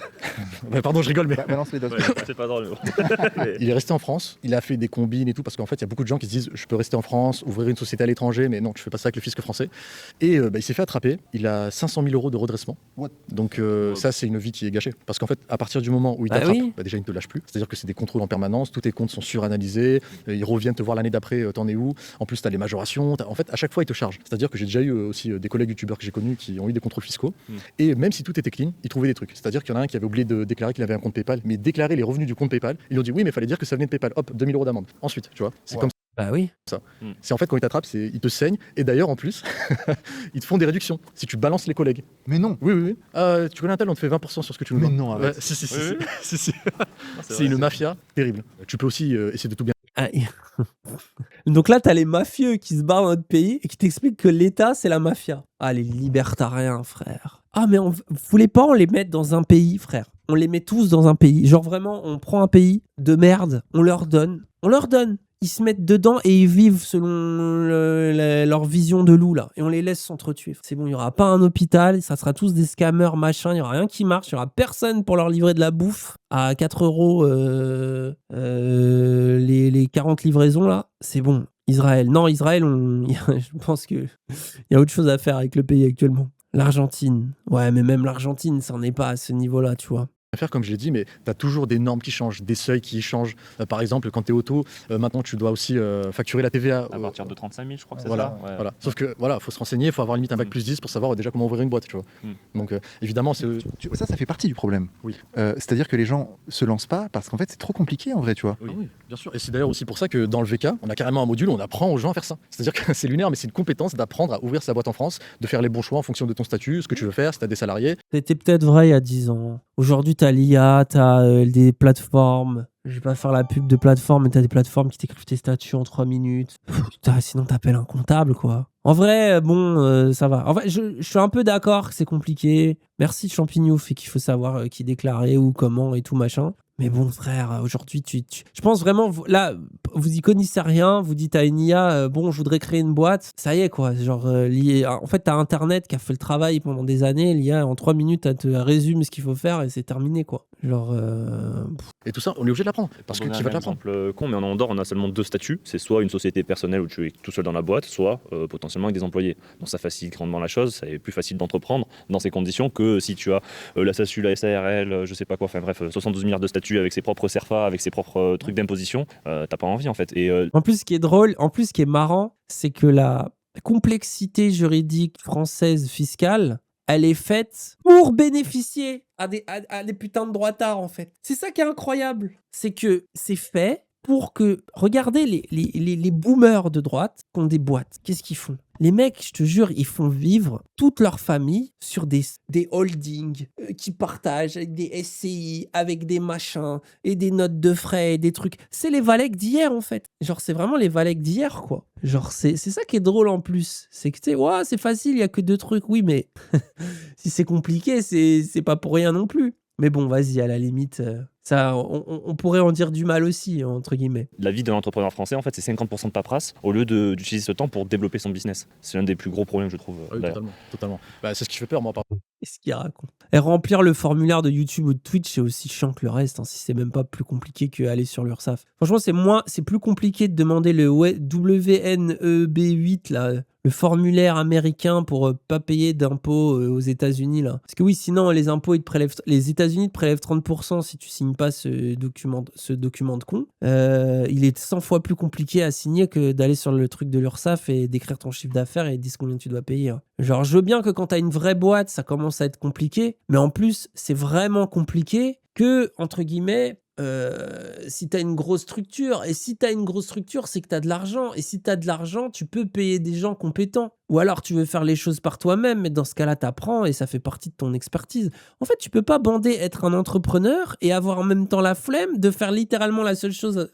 pardon, je rigole, mais Balance les docs. Ouais, c'est pas drôle. il est resté en France, il a fait des combines et tout, parce qu'en fait, il y a beaucoup de gens qui se disent je peux rester en France, ouvrir une société à l'étranger, mais non, tu fais pas ça avec le fisc français. Et il s'est fait attraper, il a 500 000 € de redressement. What? Donc ça, c'est une vie qui est gâchée. Parce qu'en fait, à partir du moment où il t'attrape, déjà, il ne te lâche plus. C'est-à-dire que c'est des contrôles en permanence, tous tes comptes sont suranalysés, ils reviennent te voir l'année d'après, t'en es où? En plus, tu as les majorations. En fait, à chaque fois, ils te chargent. C'est-à-dire que j'ai déjà eu aussi des collègues youtubeurs que j'ai connus qui ont eu des contrôles fiscaux. Et même si tout était clean, ils trouvaient des trucs. C'est-à-dire qu'il y en a un qui avait oublié de déclarer qu'il avait un compte PayPal, mais déclarer les revenus du compte PayPal, ils lui ont dit oui, mais il fallait dire que ça venait de PayPal. Hop, 2000 € d'amende. Ensuite, tu vois, c'est comme Bah oui. ça. C'est en fait, quand ils t'attrapent, ils te saignent. Et d'ailleurs, en plus, ils te font des réductions si tu balances les collègues. Mais non. Oui. Tu connais un tel, on te fait 20% sur ce que tu nous Mais vends. non, arrête. Ouais, si. Oui. Si. C'est vrai, une mafia terrible. Tu peux aussi essayer de tout bien. Ah, donc là, t'as les mafieux qui se barrent dans notre pays et qui t'expliquent que l'État, c'est la mafia. Ah, les libertariens, frère. Ah, mais vous voulez pas on les mettre dans un pays, frère? On les met tous dans un pays. Genre vraiment, on prend un pays de merde, on leur donne. Ils se mettent dedans et ils vivent selon leur vision de loup, là. Et on les laisse s'entretuer. C'est bon, il n'y aura pas un hôpital, ça sera tous des scammers, machin, il n'y aura rien qui marche, il n'y aura personne pour leur livrer de la bouffe à 4 € les 40 livraisons, là. C'est bon. Israël, je pense qu'il y a autre chose à faire avec le pays actuellement. L'Argentine. Ouais, mais même l'Argentine, ça n'en est pas à ce niveau-là, tu vois. Faire comme je l'ai dit, mais tu as toujours des normes qui changent, des seuils qui changent. Par exemple, quand tu es auto, maintenant tu dois aussi facturer la TVA. À partir de 35 000, je crois que c'est Voilà, ça. Ouais. voilà. Sauf que voilà, faut se renseigner, il faut avoir limite un bac plus 10 pour savoir déjà comment ouvrir une boîte, tu vois. Donc évidemment, c'est Ça fait partie du problème. Oui. C'est-à-dire que les gens se lancent pas parce qu'en fait, c'est trop compliqué en vrai, tu vois. Oui, bien sûr. Et c'est d'ailleurs aussi pour ça que dans le VK, on a carrément un module où on apprend aux gens à faire ça. C'est-à-dire que c'est lunaire, mais c'est une compétence d'apprendre à ouvrir sa boîte en France, de faire les bons choix en fonction de ton statut, ce que tu veux faire, si tu as des salariés. C'était peut-être vrai il y a 10 ans. Aujourd'hui, t'as l'IA, t'as des plateformes. Je vais pas faire la pub de plateforme, mais t'as des plateformes qui t'écrivent tes statuts en 3 minutes. Sinon, t'appelles un comptable, quoi. En vrai, ça va. En vrai, je suis un peu d'accord que c'est compliqué. Merci Champignouf et qu'il faut savoir qui déclarer, où, comment et tout machin. Mais bon, frère, aujourd'hui, je pense vraiment, là, vous y connaissez rien, vous dites à une IA, bon, je voudrais créer une boîte, ça y est, quoi. Genre, en fait, t'as Internet qui a fait le travail pendant des années, l'IA, en 3 minutes, elle te résume ce qu'il faut faire et c'est terminé, quoi. Genre. Et tout ça, on est obligé de l'apprendre, parce que qui va te l'apprendre? Exemple con, mais en Andorre, on a seulement 2 statuts. C'est soit une société personnelle où tu es tout seul dans la boîte, soit potentiellement avec des employés. Donc ça facilite grandement la chose, c'est plus facile d'entreprendre dans ces conditions que si tu as la SASU, la SARL, je sais pas quoi, enfin bref, 72 milliards de statuts avec ses propres CERFA, avec ses propres trucs d'imposition, t'as pas envie en fait. Et En plus, ce qui est drôle, ce qui est marrant, c'est que la complexité juridique française fiscale, elle est faite pour bénéficier à des putains de droitards, en fait. C'est ça qui est incroyable. C'est que c'est fait pour que... Regardez les boomers de droite qui ont des boîtes. Qu'est-ce qu'ils font? Les mecs, je te jure, ils font vivre toute leur famille sur des holdings qui partagent avec des SCI, avec des machins et des notes de frais et des trucs. C'est les Valeks d'hier, en fait. Genre, c'est vraiment les Valeks d'hier, quoi. Genre, c'est ça qui est drôle en plus. C'est que, tu sais, ouais, c'est facile, il y a que 2 trucs. Oui, mais si c'est compliqué, c'est pas pour rien non plus. Mais bon, vas-y, à la limite, ça, on pourrait en dire du mal aussi, entre guillemets. la vie de l'entrepreneur français, en fait, c'est 50% de paperasse au lieu d'utiliser ce temps pour développer son business. C'est l'un des plus gros problèmes, je trouve. Oui, d'ailleurs. totalement. C'est ce qui fait peur, moi, par Qu'est-ce qu'il raconte? Et remplir le formulaire de YouTube ou de Twitch, c'est aussi chiant que le reste, hein, si c'est même pas plus compliqué qu'aller sur l'URSSAF. Franchement, c'est plus compliqué de demander le WNEB8, là, le formulaire américain pour pas payer d'impôts aux États-Unis, là. Parce que oui, sinon, les impôts, les États-Unis te prélèvent 30% si tu signes pas ce document de con. Il est 100 fois plus compliqué à signer que d'aller sur le truc de l'URSSAF et d'écrire ton chiffre d'affaires et dire combien tu dois payer, hein. Genre, je veux bien que quand t'as une vraie boîte, ça commence à être compliqué, mais en plus, c'est vraiment compliqué que, entre guillemets, si t'as une grosse structure. Et si t'as une grosse structure, c'est que t'as de l'argent. Et si t'as de l'argent, tu peux payer des gens compétents. Ou alors tu veux faire les choses par toi-même, mais dans ce cas-là, t'apprends et ça fait partie de ton expertise. En fait, tu peux pas bander être un entrepreneur et avoir en même temps la flemme de faire littéralement la seule chose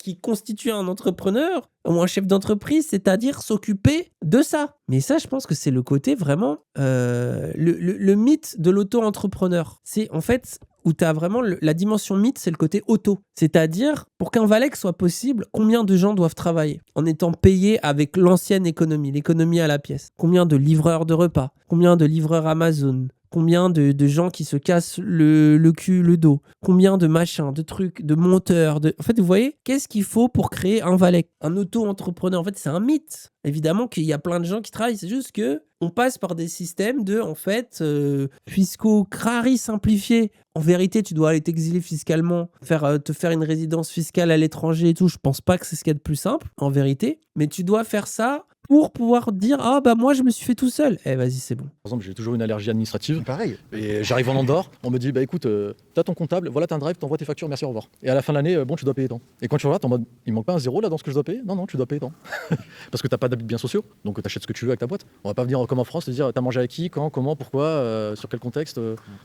qui constitue un entrepreneur ou un chef d'entreprise, c'est-à-dire s'occuper de ça. Mais ça, je pense que c'est le côté vraiment... le mythe de l'auto-entrepreneur. C'est en fait... où tu as vraiment la dimension mythe, c'est le côté auto. C'est-à-dire, pour qu'un Valec soit possible, combien de gens doivent travailler en étant payés avec l'ancienne économie, l'économie à la pièce? Combien de livreurs de repas? Combien de livreurs Amazon? Combien de gens qui se cassent le cul, le dos? Combien de machins, de trucs, de monteurs? En fait, vous voyez, qu'est-ce qu'il faut pour créer un Valec? Un auto-entrepreneur, en fait, c'est un mythe. Évidemment qu'il y a plein de gens qui travaillent, c'est juste que on passe par des systèmes de, en fait, fiscaux crari simplifiés. En vérité, tu dois aller t'exiler fiscalement, te faire une résidence fiscale à l'étranger et tout. Je pense pas que c'est ce qu'il y a de plus simple, en vérité. Mais tu dois faire ça pour pouvoir dire « Ah, bah moi, je me suis fait tout seul. » Eh, vas-y, c'est bon. Par exemple, j'ai toujours une allergie administrative. Pareil. Et j'arrive en Andorre, on me dit bah écoute, t'as ton comptable, voilà t'as un drive, t'envoies tes factures, merci, au revoir. Et à la fin de l'année, bon, tu dois payer tant. Et quand tu regardes, t'es en mode il manque pas un zéro là dans ce que je dois payer? Non, tu dois payer tant. Parce que t'as pas d'habits de biens sociaux, donc t'achètes ce que tu veux avec ta boîte. On va pas venir comme en France te dire t'as mangé avec qui, quand, comment, pourquoi, sur quel contexte.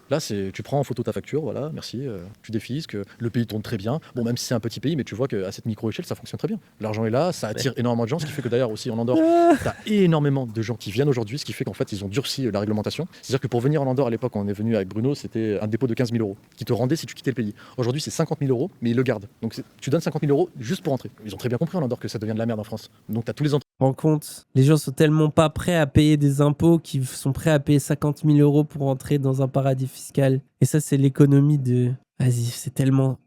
Là, tu prends en photo ta facture, voilà, merci, tu défisques, le pays tourne très bien. Bon, même si c'est un petit pays, mais tu vois qu'à cette micro-échelle, ça fonctionne très bien. L'argent est là, ça attire énormément de gens, ce qui fait que d'ailleurs aussi en Andorre, t'as énormément de gens qui viennent aujourd'hui, ce qui fait qu'en fait, ils ont durci la réglementation. C'est-à-dire que pour venir en Andorre à l'époque, quand on est venu avec Bruno, c'était un dépôt de 15 000 € qui te rendait si tu quittais le pays. Aujourd'hui, c'est 50 000 €, mais ils le gardent. Donc tu donnes 50 000 € juste pour entrer. Ils ont très bien compris en Andorre que ça devient de la merde en France. Donc tu as tous les Rends compte, les gens sont tellement pas prêts à payer des impôts qu'ils sont prêts à payer 50 000 € pour entrer dans un paradis fiscal. Et ça, c'est l'économie de... Vas-y, c'est tellement...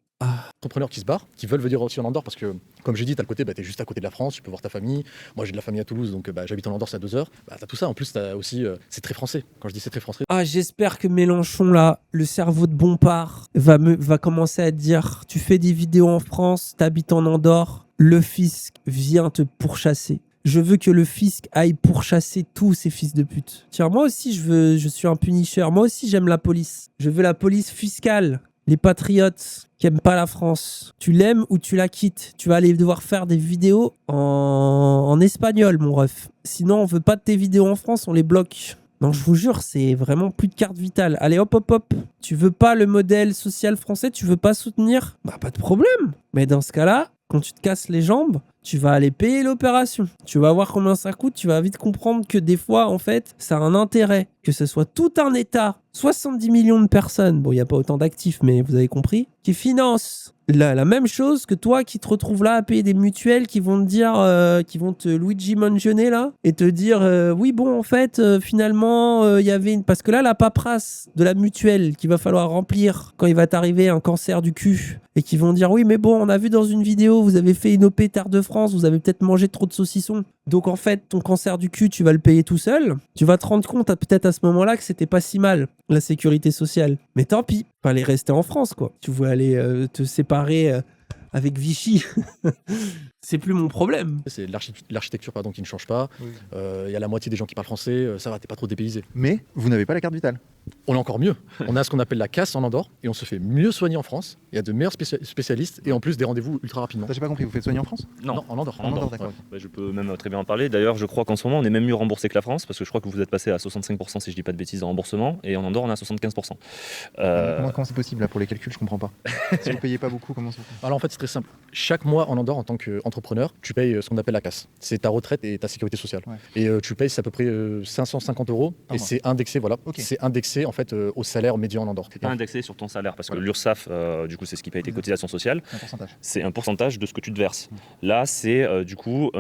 entrepreneurs qui se barrent, qui veulent venir aussi en Andorre parce que, comme j'ai dit, t'as le côté, t'es juste à côté de la France, tu peux voir ta famille. Moi, j'ai de la famille à Toulouse, donc j'habite en Andorre, c'est à 2 heures. T'as tout ça. En plus, t'as aussi, c'est très français. Quand je dis c'est très français. Ah, j'espère que Mélenchon, là, le cerveau de Bompard, va commencer à dire, tu fais des vidéos en France, t'habites en Andorre, le fisc vient te pourchasser. Je veux que le fisc aille pourchasser tous ces fils de pute. Tiens, moi aussi, je suis un punisher. Moi aussi, j'aime la police. Je veux la police fiscale. Les patriotes qui aiment pas la France, tu l'aimes ou tu la quittes. Tu vas aller devoir faire des vidéos en espagnol, mon ref. Sinon, on veut pas de tes vidéos en France, on les bloque. Non, je vous jure, c'est vraiment plus de carte vitale. Allez, hop, hop, hop. Tu veux pas le modèle social français, tu veux pas soutenir? Bah, pas de problème. Mais dans ce cas-là, quand tu te casses les jambes, tu vas aller payer l'opération. Tu vas voir combien ça coûte. Tu vas vite comprendre que des fois, en fait, ça a un intérêt. Que ce soit tout un État, 70 millions de personnes, bon, il n'y a pas autant d'actifs, mais vous avez compris, qui financent la même chose que toi qui te retrouves là à payer des mutuelles qui vont te dire, qui vont te Luigi Mangione là, et te dire, oui, bon, en fait, finalement, il y avait une... Parce que là, la paperasse de la mutuelle qu'il va falloir remplir quand il va t'arriver un cancer du cul, et qui vont dire, oui, mais bon, on a vu dans une vidéo, vous avez fait une OP Terre de France, vous avez peut-être mangé trop de saucissons. Donc en fait, ton cancer du cul, tu vas le payer tout seul. Tu vas te rendre compte peut-être à ce moment-là que c'était pas si mal, la sécurité sociale. Mais tant pis, fallait rester en France, quoi. Tu voulais aller te séparer avec Vichy. C'est plus mon problème. C'est l'architecture pardon, qui ne change pas. Il y a la moitié des gens qui parlent français, ça va, t'es pas trop dépaysé. Mais vous n'avez pas la carte vitale. On est encore mieux. On a ce qu'on appelle la casse en Andorre et on se fait mieux soigner en France. Il y a de meilleurs spécialistes et en plus des rendez-vous ultra rapidement. Ça, j'ai pas compris, vous faites soigner en France? Non, en Andorre. En Andorre, d'accord. Bah, je peux même très bien en parler. D'ailleurs, je crois qu'en ce moment, on est même mieux remboursé que la France parce que je crois que vous êtes passé à 65% si je dis pas de bêtises en remboursement et en Andorre, on est à 75%. Comment c'est possible là pour les calculs? Je comprends pas. Si vous payez pas beaucoup, comment ça? Alors en fait, c'est très simple. Chaque mois en Andorre, en tant qu'entrepreneur, tu payes ce qu'on appelle la casse. C'est ta retraite et ta sécurité sociale. Ouais. Et tu payes c'est à peu près 550 € et c'est indexé, voilà. Okay. C'est indexé en fait au salaire médian en Andorre. C'est pas indexé sur ton salaire parce que l'URSSAF, du coup, c'est ce qui paye tes cotisations sociales. Un pourcentage. C'est un pourcentage de ce que tu te verses. Là, c'est du coup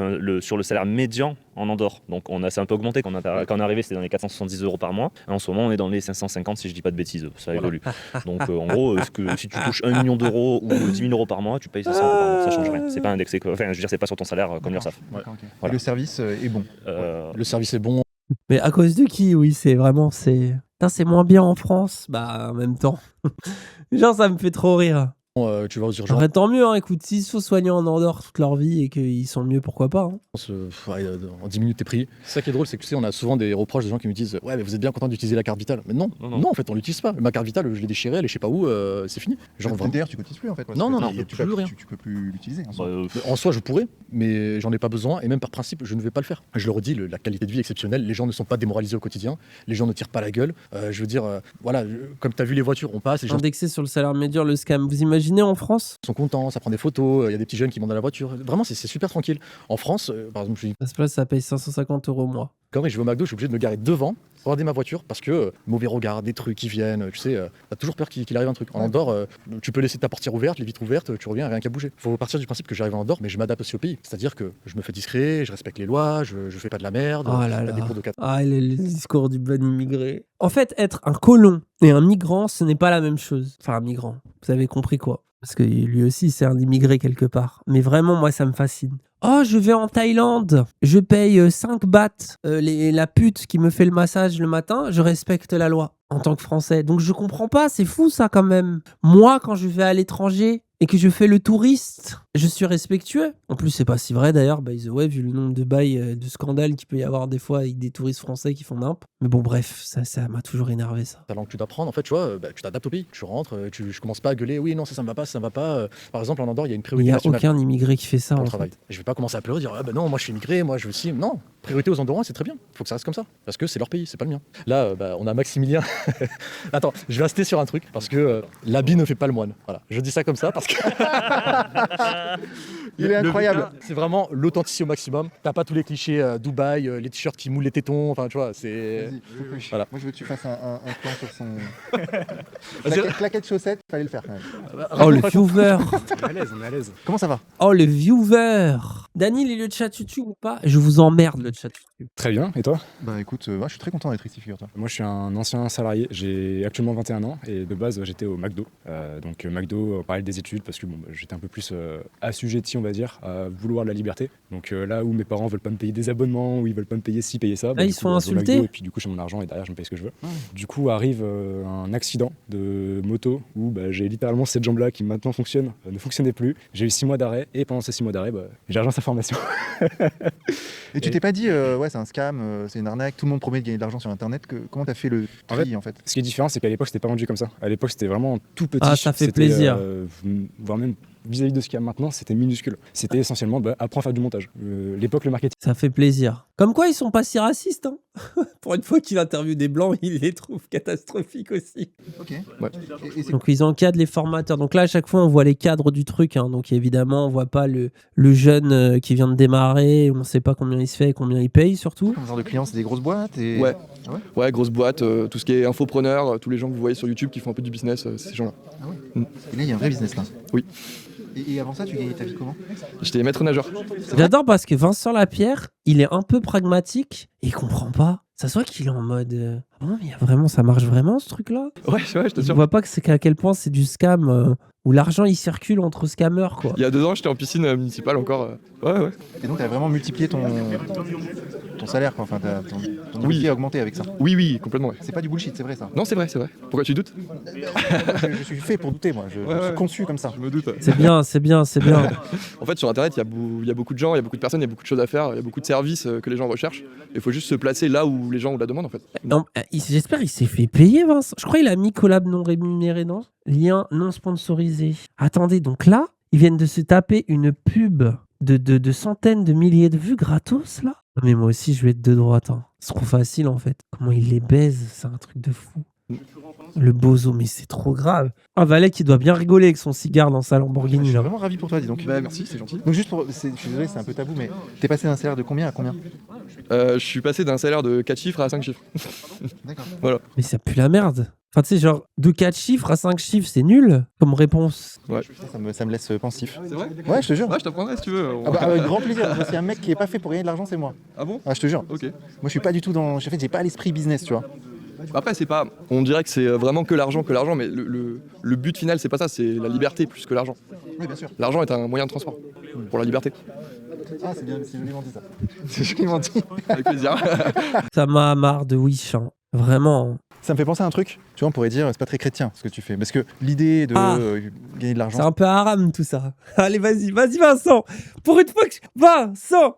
sur le salaire médian en Andorre. Donc c'est un peu augmenté quand on est arrivé, c'était dans les 470 € par mois. Et en ce moment, on est dans les 550 si je dis pas de bêtises. Ça évolue. Donc en gros, si tu touches 1 million d'euros ou 10 000 € par mois, tu payes 500 € par mois. Ça change rien. C'est pas indexé. Enfin, je veux dire, c'est pas sur ton salaire comme l'URSSAF. D'accord, ok. Voilà. Et le service est bon. Le service est bon. Mais à cause de qui? Oui, c'est vraiment... Putain, c'est moins bien en France. Bah, en même temps. Genre, ça me fait trop rire. Tu vas aux urgences. Après, tant mieux, hein. Écoute, s'ils se sont soignés en Andorre toute leur vie et qu'ils sont mieux, pourquoi pas, hein. En 10 minutes t'es pris. C'est ça qui est drôle, c'est que tu sais, on a souvent des reproches de gens qui me disent ouais mais vous êtes bien content d'utiliser la carte vitale. Mais non, en fait on l'utilise pas. Ma carte vitale je l'ai déchirée, elle est je sais pas où, c'est fini. Genre vraiment. D'ailleurs, tu cotises plus en fait. Non, tu plus peux rien. Tu peux plus l'utiliser. En soi. En soi je pourrais, mais j'en ai pas besoin et même par principe je ne vais pas le faire. Je le redis, la qualité de vie est exceptionnelle, les gens ne sont pas démoralisés au quotidien, les gens ne tirent pas la gueule. Je veux dire, voilà, comme tu as vu les voitures, on passe, les gens Indexé sur le salaire médian, le scam. Vous imaginez en France? sont contents, ça prend des photos, il y a des petits jeunes qui montent dans la voiture. Vraiment c'est super tranquille. En France, par exemple, À ce place, ça paye 550 € au mois. Quand je vais au McDo, je suis obligé de me garer devant, regarder ma voiture, parce que mauvais regard, des trucs qui viennent, tu sais, t'as toujours peur qu'il arrive un truc. En Andorre, tu peux laisser ta portière ouverte, les vitres ouvertes, tu reviens, rien qu'à bouger. Faut partir du principe que j'arrive en Andorre, mais je m'adapte aussi au pays. C'est-à-dire que je me fais discret, je respecte les lois, je fais pas de la merde, Oh là pas là. des cours de 4. Ah, le discours du bon immigré. En fait, être un colon et un migrant, ce n'est pas la même chose. Enfin, un migrant, vous avez compris quoi? Parce que lui aussi, c'est un immigré quelque part. Mais vraiment, moi, ça me fascine. Oh, je vais en Thaïlande, je paye 5 bahts. La pute qui me fait le massage le matin, je respecte la loi en tant que Français. Donc je comprends pas, c'est fou ça quand même. Moi, quand je vais à l'étranger et que je fais le touriste, je suis respectueux. En plus, c'est pas si vrai d'ailleurs, by the way, vu le nombre de bails, de scandales qu'il peut y avoir des fois avec des touristes français qui font nimp. Mais bon, bref, ça m'a toujours énervé ça. Ta langue que tu dois prendre, en fait, tu vois, tu t'adaptes au pays. Tu rentres, je commence pas à gueuler, oui, non, ça me va pas, ça me va pas. Par exemple, en Andorre, il y a une Il priorité n'y a nationale. aucun immigré qui fait ça Pour en le travail. fait. Et je vais pas commencer à pleurer, dire ah ben non, moi je suis immigré, moi je veux aussi. Non, priorité aux Andorrans, c'est très bien. Faut que ça reste comme ça, parce que c'est leur pays, c'est pas le mien. Là, on a Maximilien. Attends, je vais rester sur un truc parce que l'habit ne fait pas le moine. Voilà, je dis ça comme ça parce que Il est incroyable. c'est vraiment l'authenticité au maximum. T'as pas tous les clichés Dubaï, les t-shirts qui moulent les tétons. Enfin, tu vois, c'est. Vas-y, Voilà. Moi, je veux que tu fasses un plan sur son. Vas-y. Claquette chaussette, fallait le faire quand même. Oh le viewer. On est à l'aise. Comment ça va? Oh le viewer. Dany, il est le chat YouTube ou pas? Je vous emmerde le chat YouTube. Très bien, et toi? Bah écoute, moi, je suis très content d'être ici, figure-toi. Moi je suis un ancien salarié, j'ai actuellement 21 ans et de base j'étais au McDo. Donc McDo, on parlait des études parce que j'étais un peu plus assujetti, on va dire, à vouloir de la liberté. Donc là où mes parents veulent pas me payer des abonnements, où ils veulent pas me payer ci, payer ça, Ah, ils du se coup, font je vais au insulter McDo et puis du coup j'ai mon argent et derrière je me paye ce que je veux. Du coup arrive un accident de moto où j'ai littéralement cette jambe-là qui maintenant fonctionne, ne fonctionnait plus. J'ai eu 6 mois d'arrêt et pendant ces 6 mois d'arrêt, j'ai rejoint sa formation. Et tu t'es pas dit, ouais, c'est un scam, c'est une arnaque, tout le monde promet de gagner de l'argent sur internet. Comment t'as fait le tri en fait? Ce qui est différent, c'est qu'à l'époque, c'était pas vendu comme ça. À l'époque, c'était vraiment tout petit. Ah, ça fait C'était, plaisir. Voire même vis-à-vis de ce qu'il y a maintenant, c'était minuscule. C'était essentiellement, apprends à faire du montage. L'époque, le marketing. Ça fait plaisir. Comme quoi, ils sont pas si racistes. Hein. Pour une fois qu'il interviewe des blancs, il les trouve catastrophiques aussi. Ok. Ouais. Et c'est Donc ils encadrent les formateurs. Donc là, à chaque fois, on voit les cadres du truc. Hein. Donc évidemment, on voit pas le jeune qui vient de démarrer. On ne sait pas combien il se fait, combien il paye surtout. comme genre de clients, c'est des grosses boîtes et... Ouais. Ah ouais Ouais, grosse boîte, tout ce qui est infopreneur, tous les gens que vous voyez sur YouTube qui font un peu du business, ces gens-là. Et là, il y a un vrai business là. Oui. Et avant ça, tu gagnais ta vie comment? J'étais maître nageur. J'adore parce que Vincent Lapierre, il est un peu pragmatique et il comprend pas. Ça se voit qu'il est en mode ah bon, mais y a vraiment, ça marche vraiment ce truc-là? Ouais, je Je t'assure. vois pas que c'est qu'à quel point c'est du scam où l'argent il circule entre scammers quoi. Il y a 2 ans, j'étais en piscine municipale encore. Ouais. Et donc, tu as vraiment multiplié ton salaire, quoi. Enfin, ton Oui. budget a augmenté avec ça. Oui, complètement, ouais. C'est pas du bullshit, c'est vrai ça. Non, c'est vrai. Pourquoi tu doutes? Je suis fait pour douter, moi. Je suis conçu comme ça. Je me doute. C'est bien, c'est bien, c'est bien. En fait, sur Internet, il y a beaucoup de gens, il y a beaucoup de personnes, il y a beaucoup de choses à faire, il y a beaucoup de services que les gens recherchent. Il faut juste se placer là où les gens ont la demande, en fait. Non, j'espère qu'il s'est fait payer, Vincent. Je crois qu'il a mis collab non rémunéré, non? Lien non sponsorisé. Attendez, donc là, ils viennent de se taper une pub de centaines de milliers de vues gratos, là. Non, mais moi aussi, je vais être de droite. Hein. C'est trop facile, en fait. Comment il les baise, c'est un truc de fou. Le bozo, mais c'est trop grave. Un valet qui doit bien rigoler avec son cigare dans sa Je Lamborghini, suis là. vraiment ravi pour toi, dis donc. Bah, merci, c'est gentil. Donc, juste pour. Je suis désolé, c'est un peu tabou, mais t'es passé d'un salaire de combien à combien? Je suis passé d'un salaire de 4 chiffres à 5 chiffres. D'accord. Mais ça pue la merde. Enfin, tu sais, genre, de 4 chiffres à 5 chiffres, c'est nul comme réponse. Ça me laisse pensif. C'est vrai? Ouais, je te jure. Ouais, je t'apprendrai si tu veux. Ah bah, avec grand plaisir. Parce qu'il y a un mec qui est pas fait pour gagner de l'argent, c'est moi. Ah bon? Ah, je te jure. Ok. Moi, je suis pas du tout dans. En fait, j'ai pas l'esprit business, tu vois. Après, c'est pas. On dirait que c'est vraiment que l'argent, mais le but final, c'est pas ça, c'est la liberté plus que l'argent. Oui, bien sûr. L'argent est un moyen de transport pour la liberté. Ah, c'est bien, c'est joliment dit ça. C'est joliment dit. Avec plaisir. Ça m'a marre de Wish, hein. Vraiment. Ça me fait penser à un truc. Tu vois, on pourrait dire, c'est pas très chrétien ce que tu fais. Parce que l'idée de gagner de C'est l'argent. un peu haram tout ça. Allez, vas-y, Vincent. Pour une fois que... Vincent.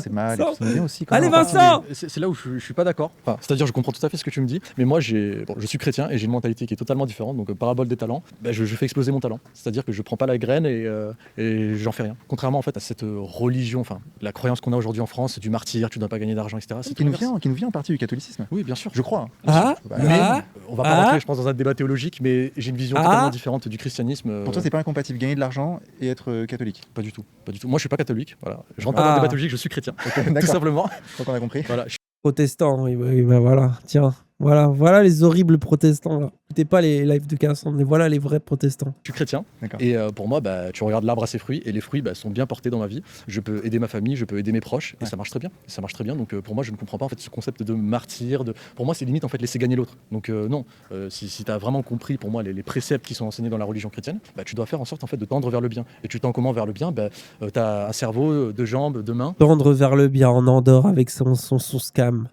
C'est mal. Vincent. C'est bien aussi. Allez, même. Vincent. C'est là où je suis pas d'accord. Enfin, c'est-à-dire, je comprends tout à fait ce que tu me dis, mais moi, je suis chrétien et j'ai une mentalité qui est totalement différente. Donc, parabole des talents, je fais exploser mon talent. C'est-à-dire que je prends pas la graine et j'en fais rien. Contrairement en fait à cette religion, enfin, la croyance qu'on a aujourd'hui en France, du martyr, tu dois pas gagner d'argent, etc. C'est Qui nous vient en partie du catholicisme. Oui, bien sûr. Je crois. Ah, Bah, Mais Ah. on va pas rentrer, je pense, dans un débat théologique, mais j'ai une vision totalement différente du christianisme. Pour toi, c'est pas incompatible gagner de l'argent et être catholique. Pas du tout, pas du tout. Moi, je suis pas catholique. Voilà. Je rentre pas dans Ah. le débat théologique, je suis chrétien, tout D'accord. simplement. Je crois qu'on a compris. Voilà. Protestant, oui, bah voilà, tiens. Voilà les horribles protestants là. Écoutez pas les lives de Cassandre, mais voilà les vrais protestants. Je suis chrétien. D'accord. Et pour moi, tu regardes l'arbre à ses fruits et les fruits sont bien portés dans ma vie. Je peux aider ma famille, je peux aider mes proches et Ouais. ça marche très bien. Ça marche très bien. Donc pour moi, je ne comprends pas en fait ce concept de martyr. Pour moi, c'est limite en fait laisser gagner l'autre. Donc non, si tu as vraiment compris pour moi les préceptes qui sont enseignés dans la religion chrétienne, tu dois faire en sorte en fait de tendre vers le bien. Et tu tends comment vers le bien? Tu as un cerveau, deux jambes, deux mains. Tendre vers le bien en Andorre avec son scam.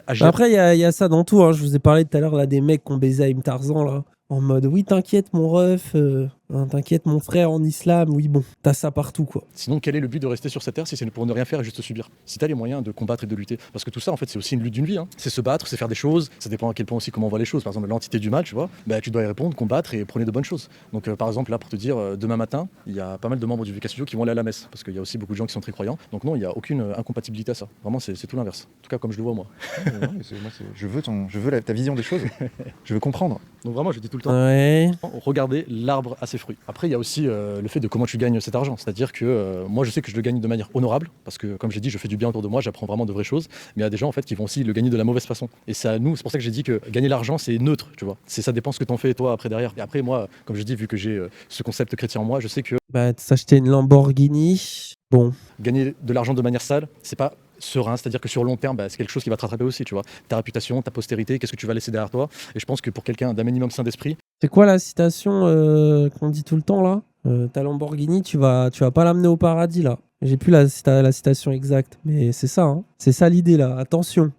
Agir. Après, il y a ça dans tout. Hein. Je vous ai parlé tout à l'heure là, des mecs qui ont baisé Aïm Tarzan là. En mode, oui, t'inquiète mon ref, t'inquiète mon frère en islam. Oui, bon, t'as ça partout quoi. Sinon, quel est le but de rester sur cette terre si c'est pour ne rien faire et juste subir? Si tu as les moyens de combattre et de lutter. Parce que tout ça, en fait, c'est aussi une lutte d'une vie. Hein. C'est se battre, c'est faire des choses. Ça dépend à quel point aussi comment on voit les choses. Par exemple, l'entité du mal, tu vois, tu dois y répondre, combattre et prôner de bonnes choses. Donc, par exemple, là, pour te dire, demain matin, il y a pas mal de membres du VK Studio qui vont aller à la messe. Parce qu'il y a aussi beaucoup de gens qui sont très croyants. Donc, non, il n'y a aucune incompatibilité à ça. Vraiment, c'est tout l'inverse. En tout cas, comme je le vois moi. Je veux ta vision des choses. Je veux comprendre. Donc, vraiment, je dis tout le temps. Ouais. Regardez l'arbre à ses fruits. Après, il y a aussi le fait de comment tu gagnes cet argent. C'est-à-dire que moi, je sais que je le gagne de manière honorable, parce que, comme j'ai dit, je fais du bien autour de moi, j'apprends vraiment de vraies choses. Mais il y a des gens en fait qui vont aussi le gagner de la mauvaise façon. Et c'est à nous, c'est pour ça que j'ai dit que gagner l'argent, c'est neutre, tu vois. Ça dépend ce que t'en fais toi après derrière. Et après, moi, comme je dis, vu que j'ai ce concept chrétien en moi, je sais que S'acheter une Lamborghini, bon. gagner de l'argent de manière sale, c'est pas serein, c'est-à-dire que sur le long terme, c'est quelque chose qui va te rattraper aussi, tu vois. Ta réputation, ta postérité, qu'est-ce que tu vas laisser derrière toi. Et je pense que pour quelqu'un d'un minimum sain d'esprit, C'est quoi la citation qu'on dit tout le temps là ta Lamborghini, tu vas pas l'amener au paradis là. J'ai plus la citation exacte, mais c'est ça. Hein. C'est ça l'idée là. Attention.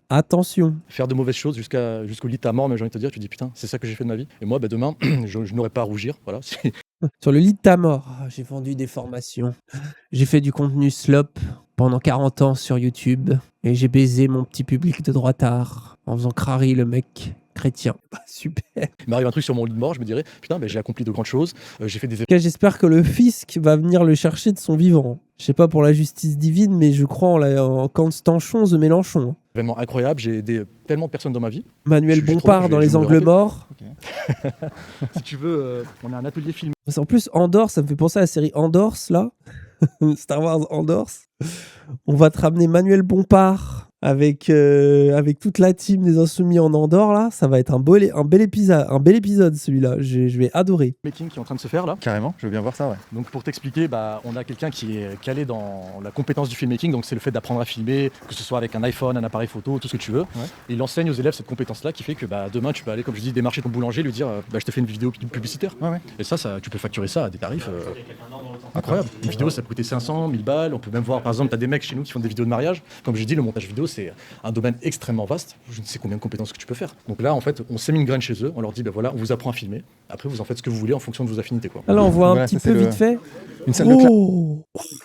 faire de mauvaises choses jusqu'au lit de ta mort, mais j'ai envie de te dire, tu dis putain, c'est ça que j'ai fait de ma vie. Et moi, demain, je n'aurais pas à rougir. Voilà. Sur le lit de ta mort, j'ai vendu des formations. J'ai fait du contenu slop pendant 40 ans sur YouTube. Et j'ai baisé mon petit public de droitard en faisant crari le mec chrétien. Super. Il m'arrive un truc sur mon lit de mort, je me dirais putain, j'ai accompli de grandes choses, j'ai fait des En tout cas, j'espère que le fisc va venir le chercher de son vivant. Je sais pas pour la justice divine, mais je crois en Constanchon de Mélenchon. événements incroyables, j'ai aidé tellement de personnes dans ma vie. Manuel Je suis trop Bompard heureux, dans je Les vais me Angles rappeler. Morts. Si tu veux, on a un atelier filmé. En plus, Andorre, ça me fait penser à la série Andorre, là. Star Wars Andorre. On va te ramener Manuel Bompard avec toute la team des Insoumis en Andorre, là. Ça va être un bel épisode, celui-là. Je vais adorer. Making qui est en train de se faire là. Carrément, je veux bien voir ça, ouais. Donc pour t'expliquer, on a quelqu'un qui est calé dans la compétence du filmmaking, donc c'est le fait d'apprendre à filmer, que ce soit avec un iPhone, un appareil photo, tout ce que tu veux. Ouais. Et il enseigne aux élèves cette compétence-là qui fait que demain tu peux aller, comme je dis, démarcher ton boulanger, lui dire je te fais une vidéo publicitaire. Ouais. Et ça, tu peux facturer ça à des tarifs incroyables. Une vidéo, ça peut coûter 500, 1000 balles. On peut même voir, par exemple, tu as des mecs chez nous qui font des vidéos de mariage. Comme j'ai dit, le montage vidéo, c'est un domaine extrêmement vaste. Je ne sais combien de compétences que tu peux faire. Donc là, en fait, on sème une graine chez eux, on leur dit voilà, on vous apprend à filmer. Après, vous en faites ce que vous voulez en fonction de vos affinités, quoi. Alors, on voit Voilà, un petit ça, peu c'est vite fait. Une salle de classe.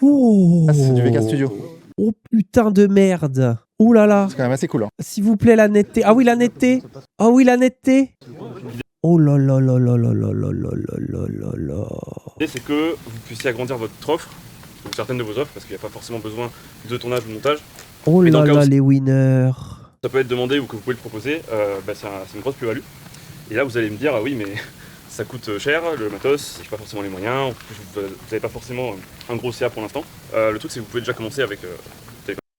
Oh, Ah, c'est du VK Studio. Oh putain de merde. Ouh là là. C'est quand même assez cool. Hein. S'il vous plaît, la netteté. Ah oui, la netteté. Ah oui, la netteté. Oh là là là là là là là là là là là. L'idée, c'est que vous puissiez agrandir votre offre, ou certaines de vos offres, parce qu'il n'y a pas forcément besoin de tournage ou de montage. Oh Mais dans là le cas là, où les winners. ça peut être demandé ou que vous pouvez le proposer, c'est une grosse plus-value. Et là, vous allez me dire, ah oui, mais ça coûte cher, le matos, j'ai pas forcément les moyens, en plus, vous n'avez pas forcément un gros CA pour l'instant. Le truc, c'est que vous pouvez déjà commencer avec...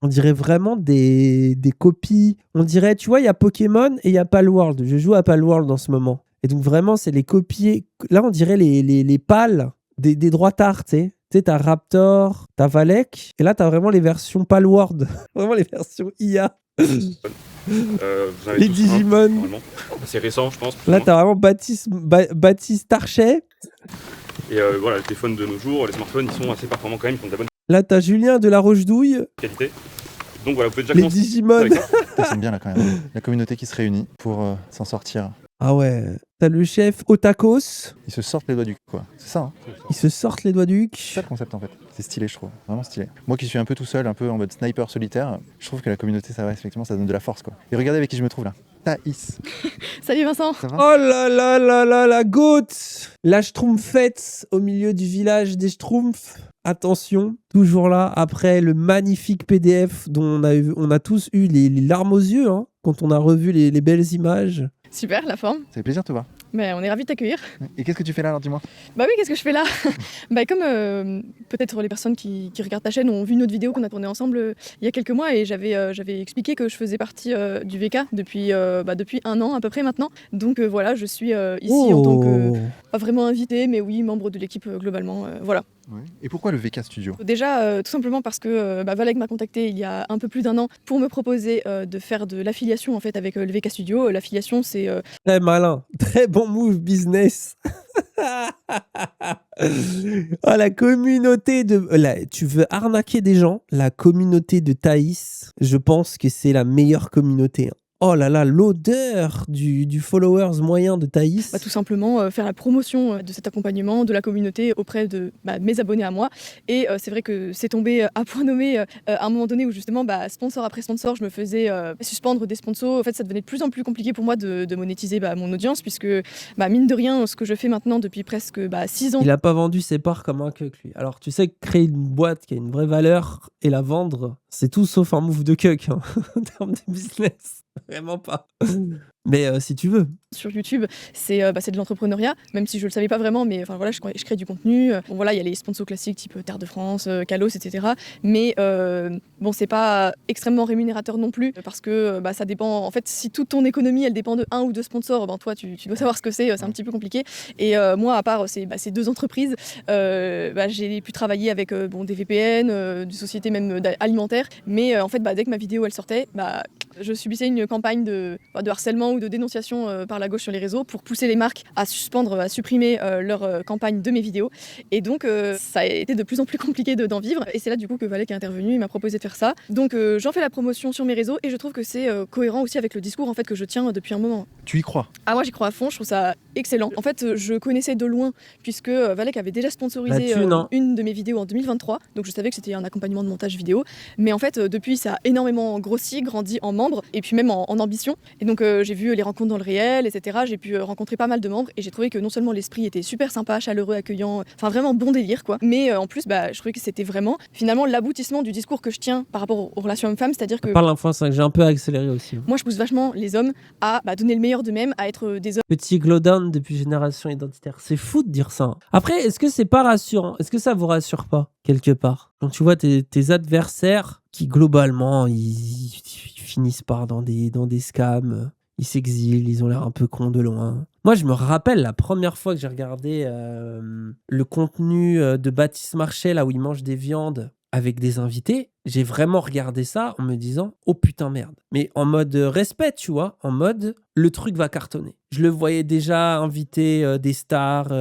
On dirait vraiment des copies. On dirait, tu vois, il y a Pokémon et il y a Palworld. Je joue à Palworld en ce moment. Et donc vraiment, c'est les copier. Là, on dirait les pales des droitards, tu sais. Tu sais, t'as Raptor, t'as Valek. Et là, t'as vraiment les versions Palworld. Vraiment les versions IA. vous en avez Les tous Digimon. un, normalement. C'est récent, je pense. plus ou Là, moins. t'as vraiment Baptiste Archet. Et voilà, les téléphones de nos jours, les smartphones, ils sont assez performants quand même, ils font de la bonne Là, t'as Julien de la Roche-Douille. qualité. Donc voilà, vous pouvez déjà Les commencer Digimon. avec ça. Ça sent bien là quand même. La communauté qui se réunit pour s'en sortir. Ah ouais. T'as le chef Otakos. Ils se sortent les doigts du cul, quoi. C'est ça, hein. Ils se sortent les doigts du C'est cul. ça le concept en fait. C'est stylé, je trouve. Vraiment stylé. Moi qui suis un peu tout seul, un peu en mode sniper solitaire, je trouve que la communauté, ça va, effectivement, ça donne de la force, quoi. Et regardez avec qui je me trouve là. Thaïs. Salut Vincent. Ça va Oh là là là là, la goat. La Schtroumpfette au milieu du village des Schtroumpfs. Attention, toujours là, après le magnifique PDF dont on a tous eu les larmes aux yeux, hein, quand on a revu les belles images. Super, la forme. Ça fait plaisir de te voir. Mais on est ravis de t'accueillir. Et qu'est-ce que tu fais là alors, dis-moi? Bah oui, qu'est-ce que je fais là? Bah comme peut-être les personnes qui regardent ta chaîne ont vu notre vidéo qu'on a tournée ensemble il y a quelques mois et j'avais expliqué que je faisais partie du VK depuis 1 an à peu près maintenant. Donc voilà, je suis ici en tant que, pas vraiment invitée, mais oui, membre de l'équipe globalement. Voilà. Ouais. Et pourquoi le VK Studio? Déjà, tout simplement parce que Valek m'a contacté il y a un peu plus d'1 an pour me proposer de faire de l'affiliation en fait avec le VK Studio. L'affiliation, c'est Très malin, très bon move business. Ah, la communauté de... tu veux arnaquer des gens? La communauté de Thaïs, je pense que c'est la meilleure communauté. Hein. Oh là là, l'odeur du followers moyen de Thaïs. tout simplement faire la promotion de cet accompagnement, de la communauté auprès de mes abonnés à moi. Et c'est vrai que c'est tombé à point nommé à un moment donné où justement, sponsor après sponsor, je me faisais suspendre des sponsors. En fait, ça devenait de plus en plus compliqué pour moi de monétiser mon audience, puisque mine de rien, ce que je fais maintenant depuis presque 6 ans... Il a pas vendu ses parts comme un cuck, lui. Alors, tu sais que créer une boîte qui a une vraie valeur et la vendre, c'est tout sauf un move de cuck, hein, en termes de business. Vraiment pas. Mais si tu veux. Sur YouTube, c'est de l'entrepreneuriat, même si je le savais pas vraiment, mais enfin voilà, je crée du contenu. Bon voilà, il y a les sponsors classiques type Terre de France, Kalos, etc. Mais bon, c'est pas extrêmement rémunérateur non plus, parce que ça dépend. En fait, si toute ton économie elle dépend de 1 ou 2 sponsors, toi tu dois savoir ce que c'est un petit peu compliqué. Et moi, à part ces 2 entreprises, j'ai pu travailler avec des VPN, des sociétés même alimentaires. Mais en fait, dès que ma vidéo elle sortait, je subissais une campagne de harcèlement ou de dénonciation par la gauche sur les réseaux pour pousser les marques à supprimer leur campagne de mes vidéos. Et donc, ça a été de plus en plus compliqué d'en vivre. Et c'est là, du coup, que Valek est intervenu et m'a proposé de faire ça. Donc, j'en fais la promotion sur mes réseaux et je trouve que c'est cohérent aussi avec le discours en fait, que je tiens depuis un moment. Tu y crois? Ah, moi, j'y crois à fond. Je trouve ça excellent. En fait, je connaissais de loin, puisque Valek avait déjà sponsorisé une de mes vidéos en 2023. Donc, je savais que c'était un accompagnement de montage vidéo. Mais en fait, depuis, ça a énormément grossi, grandi en membres et puis même en ambition. Et donc, j'ai vu les rencontres dans le réel, etc. J'ai pu rencontrer pas mal de membres et j'ai trouvé que non seulement l'esprit était super sympa, chaleureux, accueillant, enfin vraiment bon délire quoi, mais en plus je trouvais que c'était vraiment finalement l'aboutissement du discours que je tiens par rapport aux relations hommes-femmes, c'est-à-dire que... Par l'info, c'est que j'ai un peu accéléré aussi. Moi je pousse vachement les hommes à donner le meilleur d'eux-mêmes, à être des hommes. Petit glowdown depuis génération identitaire. C'est fou de dire ça. Après, est-ce que c'est pas rassurant? Est-ce que ça vous rassure pas, quelque part? Quand tu vois tes adversaires qui globalement ils finissent par dans des scams, ils s'exilent, ils ont l'air un peu cons de loin. Moi, je me rappelle la première fois que j'ai regardé le contenu de Baptiste Marchais, là où il mange des viandes avec des invités, j'ai vraiment regardé ça en me disant « Oh putain, merde !» Mais en mode respect, tu vois, en mode « Le truc va cartonner ». Je le voyais déjà inviter des stars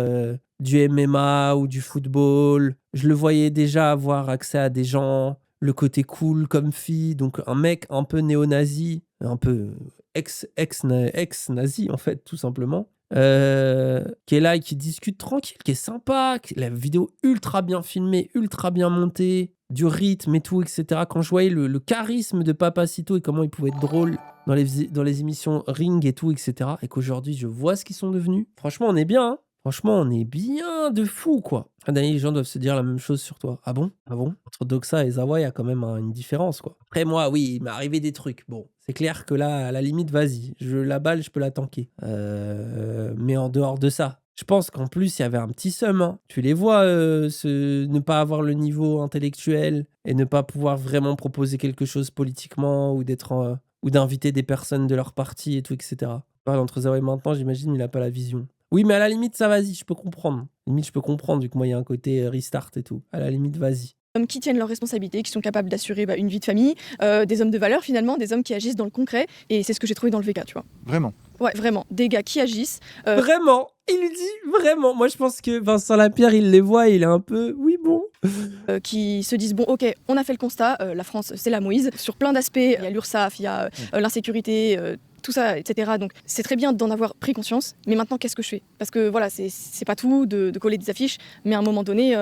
du MMA ou du football. Je le voyais déjà avoir accès à des gens, le côté cool comme fille, donc un mec un peu néo-nazi, un peu ex-nazi en fait, tout simplement. Qui est là et qui discute tranquille, qui est sympa, la vidéo ultra bien filmée, ultra bien montée, du rythme et tout, etc. Quand je voyais le charisme de Papacito et comment il pouvait être drôle dans les émissions Ring et tout, etc. Et qu'aujourd'hui, je vois ce qu'ils sont devenus. Franchement, on est bien, hein. Franchement, on est bien de fou, quoi. Daniel, les gens doivent se dire la même chose sur toi. Ah bon? Ah bon? Entre Doxa et Zawa, il y a quand même une différence, quoi. Après, moi, oui, il m'est arrivé des trucs. Bon, c'est clair que là, à la limite, vas-y. La balle, je peux la tanker. Mais en dehors de ça, je pense qu'en plus, il y avait un petit seum. Hein. Tu les vois ne pas avoir le niveau intellectuel et ne pas pouvoir vraiment proposer quelque chose politiquement ou ou d'inviter des personnes de leur parti et tout, etc. Entre Zawa et maintenant, j'imagine, il n'a pas la vision. Oui, mais à la limite, ça, vas-y, je peux comprendre. Limite, je peux comprendre, vu que moi, il y a un côté restart et tout. À la limite, vas-y. Hommes qui tiennent leurs responsabilités, qui sont capables d'assurer une vie de famille, des hommes de valeur finalement, des hommes qui agissent dans le concret, et c'est ce que j'ai trouvé dans le VK, tu vois. Vraiment? Ouais, vraiment, des gars qui agissent. Vraiment, il dit vraiment. Moi, je pense que Vincent Lapierre, il les voit, il est un peu, oui, bon. Qui se disent, bon, ok, on a fait le constat, la France, c'est la mouise. Sur plein d'aspects, il y a l'URSSAF, il y a l'insécurité, tout ça, etc. Donc c'est très bien d'en avoir pris conscience, mais maintenant qu'est-ce que je fais? Parce que voilà, c'est pas tout de coller des affiches, mais à un moment donné,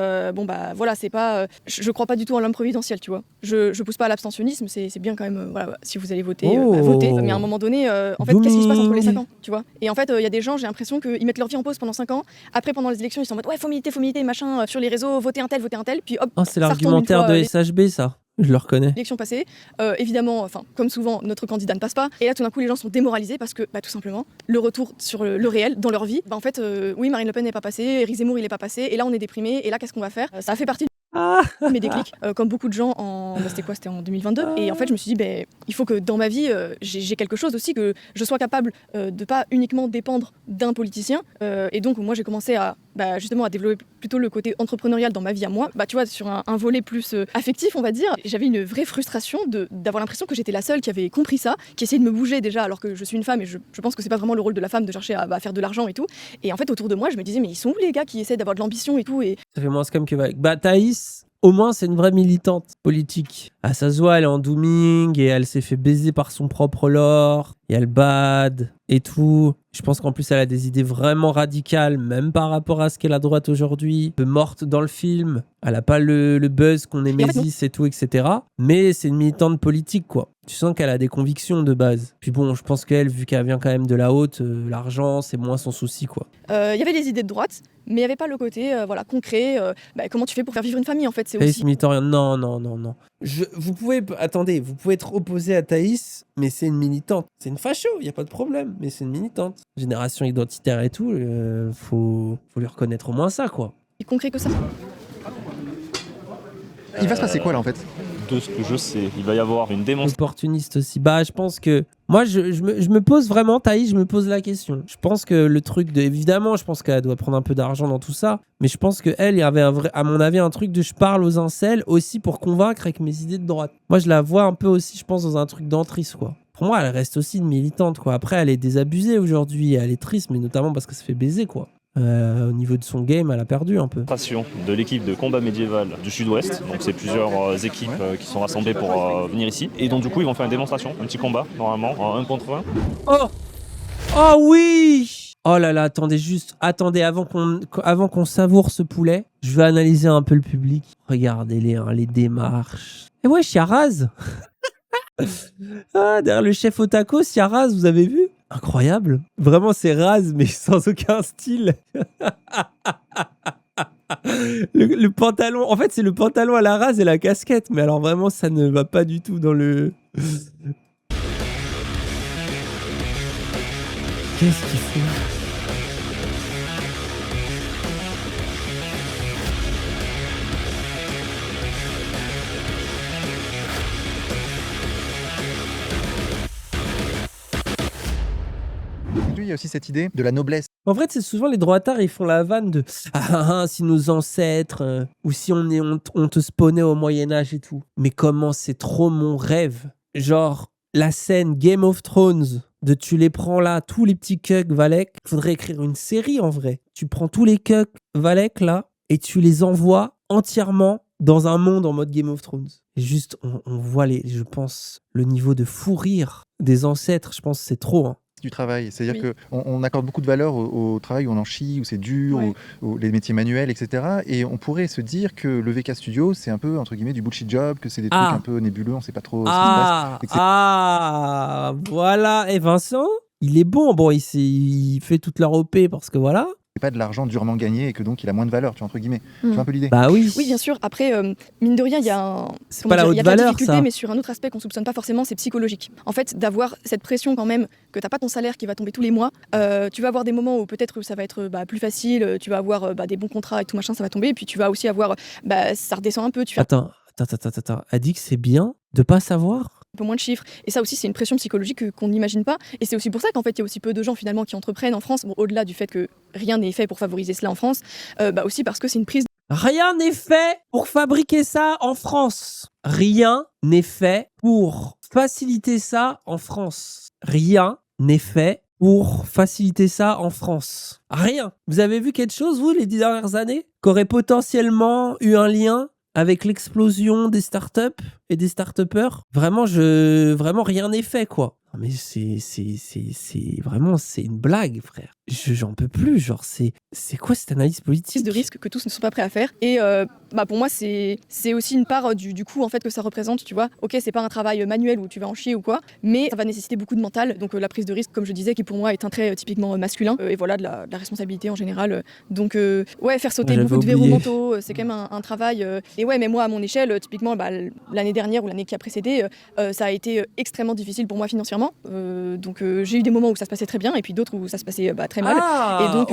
voilà, c'est pas. Je crois pas du tout en l'homme providentiel, tu vois. Je pousse pas à l'abstentionnisme, c'est bien quand même, voilà, si vous allez voter, votez. Mais à un moment donné, en fait, qu'est-ce qui se passe entre les 5 ans, tu vois? Et en fait, il y a des gens, j'ai l'impression qu'ils mettent leur vie en pause pendant 5 ans. Après, pendant les élections, ils sont en mode ouais, faut militer, machin, sur les réseaux, voter un tel, puis hop. Oh, c'est l'argumentaire de SHB, ça. Je le reconnais. L'élection passée, évidemment, enfin comme souvent, notre candidat ne passe pas. Et là, tout d'un coup, les gens sont démoralisés parce que, tout simplement, le retour sur le réel dans leur vie, en fait, oui, Marine Le Pen n'est pas passée, Éric Zemmour il n'est pas passé, et là on est déprimé. Et là, qu'est-ce qu'on va faire? Ça a fait partie de mes déclics, comme beaucoup de gens c'était en 2022. Et en fait, je me suis dit, il faut que dans ma vie, j'ai quelque chose aussi, que je sois capable de pas uniquement dépendre d'un politicien. Et donc, moi, j'ai commencé à justement à développer plutôt le côté entrepreneurial dans ma vie à moi. Tu vois, sur un volet plus affectif, on va dire, j'avais une vraie frustration d'avoir l'impression que j'étais la seule qui avait compris ça, qui essayait de me bouger déjà, alors que je suis une femme et je pense que c'est pas vraiment le rôle de la femme de chercher à faire de l'argent et tout. Et en fait, autour de moi, je me disais, mais ils sont où les gars qui essaient d'avoir de l'ambition et tout? Et Ça fait moins scam que Valek. Thaïs, au moins, c'est une vraie militante politique. Ça se voit, elle est en dooming et elle s'est fait baiser par son propre lore. Et elle bad et tout. Je pense qu'en plus, elle a des idées vraiment radicales, même par rapport à ce qu'est la droite aujourd'hui. Un peu morte dans le film. Elle a pas le buzz qu'on est Mésis et tout, etc. Mais c'est une militante politique, quoi. Tu sens qu'elle a des convictions de base. Puis bon, je pense qu'elle, vu qu'elle vient quand même de la haute, l'argent, c'est moins son souci, quoi. y avait des idées de droite, mais il n'y avait pas le côté concret. Comment tu fais pour faire vivre une famille, en fait? C'est Thaïs aussi... militant, non. Vous pouvez être opposé à Thaïs, mais c'est une militante. C'est une facho, il n'y a pas de problème, mais c'est une militante. Génération identitaire et tout, faut lui reconnaître au moins ça, quoi. plus concret que ça. Il va se passer quoi là en fait? De ce que je sais, il va y avoir une démonstration. Opportuniste aussi. Je pense que... Moi, je me pose vraiment, Thaïs, je me pose la question. Je pense que le truc de... Évidemment, je pense qu'elle doit prendre un peu d'argent dans tout ça, mais je pense qu'elle, il y avait à mon avis, un truc de je parle aux incels aussi pour convaincre avec mes idées de droite. Moi, je la vois un peu aussi, je pense, dans un truc d'entrisme, quoi. Pour moi, elle reste aussi une militante, quoi. Après, elle est désabusée aujourd'hui, elle est triste, mais notamment parce qu'elle se fait baiser, quoi. Au niveau de son game, elle a perdu un peu. De l'équipe de combat médiéval du Sud-Ouest. Donc c'est plusieurs équipes qui sont rassemblées pour venir ici. Et donc du coup ils vont faire une démonstration, un petit combat normalement, en 1 contre 1. Oh oui! Oh là là, attendez, avant qu'on savoure ce poulet, je vais analyser un peu le public. Regardez-les, les démarches. Et ouais, Chiaraz. Derrière le chef au tacos, Chiaraz, vous avez vu? Incroyable. Vraiment, c'est rase, mais sans aucun style. le pantalon, en fait, c'est le pantalon à la rase et la casquette. Mais alors, vraiment, ça ne va pas du tout dans le... Qu'est-ce qu'il fait ? Il y a aussi cette idée de la noblesse. En fait, c'est souvent les droitards, ils font la vanne de si nos ancêtres, ou si on te spawnait au Moyen-Âge et tout. Mais comment c'est trop mon rêve. Genre, la scène Game of Thrones, de tu les prends là, tous les petits cucks Valek. Il faudrait écrire une série en vrai. Tu prends tous les cucks Valek là, et tu les envoies entièrement dans un monde en mode Game of Thrones. Et juste, on voit, je pense, le niveau de fou rire des ancêtres. Je pense que c'est trop, hein. Du travail, c'est-à-dire qu'on accorde beaucoup de valeur au travail où on en chie, où c'est dur, où les métiers manuels, etc. Et on pourrait se dire que le VK Studio, c'est un peu, entre guillemets, du bullshit job, que c'est des trucs un peu nébuleux, on sait pas trop ce qui se passe. Voilà. Et Vincent, il est bon. Bon, il fait toute leur OP parce que voilà. C'est pas de l'argent durement gagné et que donc il a moins de valeur, tu vois, entre guillemets. Tu vois un peu l'idée? Oui. Oui, bien sûr. Après, mine de rien, il y a C'est pas la haute valeur, difficulté, ça. mais sur un autre aspect qu'on soupçonne pas forcément, c'est psychologique. En fait, d'avoir cette pression quand même, que t'as pas ton salaire qui va tomber tous les mois, tu vas avoir des moments où peut-être ça va être plus facile, tu vas avoir des bons contrats et tout machin, ça va tomber, et puis tu vas aussi avoir, ça redescend un peu, tu fais Attends. Elle dit que c'est bien de pas savoir. un peu moins de chiffres. Et ça aussi, c'est une pression psychologique qu'on n'imagine pas. Et c'est aussi pour ça qu'en fait, il y a aussi peu de gens finalement qui entreprennent en France. Bon, au-delà du fait que rien n'est fait pour favoriser cela en France, aussi parce que c'est une prise. Rien n'est fait pour fabriquer ça en France. Rien n'est fait pour faciliter ça en France. Rien n'est fait pour faciliter ça en France. Rien. Vous avez vu quelque chose, vous, les 10 dernières années, qui aurait potentiellement eu un lien avec l'explosion des startups et des start-upers? Vraiment, rien n'est fait, quoi. Non, mais c'est vraiment, c'est une blague, frère. J'en peux plus, genre, c'est quoi cette analyse politique de risque que tous ne sont pas prêts à faire. Et pour moi, c'est aussi une part du coût en fait que ça représente, tu vois. Ok, c'est pas un travail manuel où tu vas en chier ou quoi, mais ça va nécessiter beaucoup de mental. Donc la prise de risque, comme je disais, qui pour moi est un trait typiquement masculin, et voilà, de la responsabilité en général. Donc faire sauter beaucoup de verrous mentaux, c'est quand même un travail. Et ouais, mais moi, à mon échelle, typiquement, l'année dernière ou l'année qui a précédé, ça a été extrêmement difficile pour moi financièrement. Donc j'ai eu des moments où ça se passait très bien et puis d'autres où ça se passait très mal. Et donc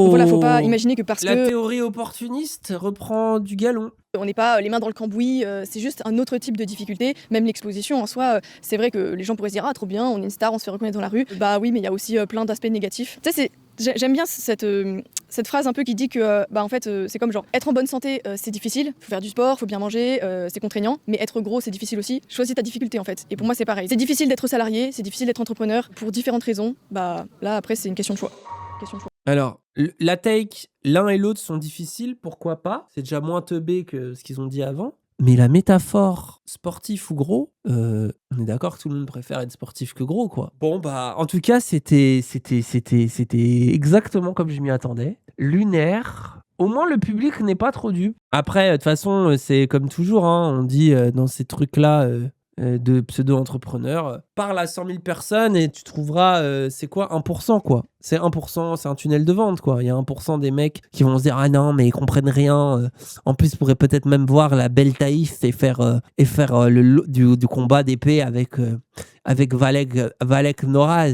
voilà, faut pas imaginer que parce La que théorie opportuniste reprend du galon. on n'est pas les mains dans le cambouis, c'est juste un autre type de difficulté. Même l'exposition en soi, c'est vrai que les gens pourraient se dire ah trop bien, on est une star, on se fait reconnaître dans la rue. Bah oui, mais il y a aussi plein d'aspects négatifs. Tu sais, j'aime bien cette phrase un peu qui dit que en fait c'est comme genre être en bonne santé c'est difficile, faut faire du sport, faut bien manger, c'est contraignant, mais être gros c'est difficile aussi. Choisis ta difficulté en fait. Et pour moi c'est pareil. C'est difficile d'être salarié, c'est difficile d'être entrepreneur pour différentes raisons. Bah là après c'est une question de choix. Alors, la take, l'un et l'autre sont difficiles, pourquoi pas? C'est déjà moins teubé que ce qu'ils ont dit avant. Mais la métaphore sportif ou gros, on est d'accord que tout le monde préfère être sportif que gros, quoi. Bon, bah, en tout cas, c'était exactement comme je m'y attendais. Lunaire. Au moins, le public n'est pas trop dupe. Après, de toute façon, c'est comme toujours, hein, on dit dans ces trucs-là de pseudo-entrepreneurs, parle à 100 000 personnes et tu trouveras, c'est quoi, 1%, quoi. C'est 1%, c'est un tunnel de vente, quoi. Il y a 1% des mecs qui vont se dire « Ah non, mais ils comprennent rien. En plus, ils pourraient peut-être même voir la belle Taïf et faire du combat d'épée avec Valek Noraz. »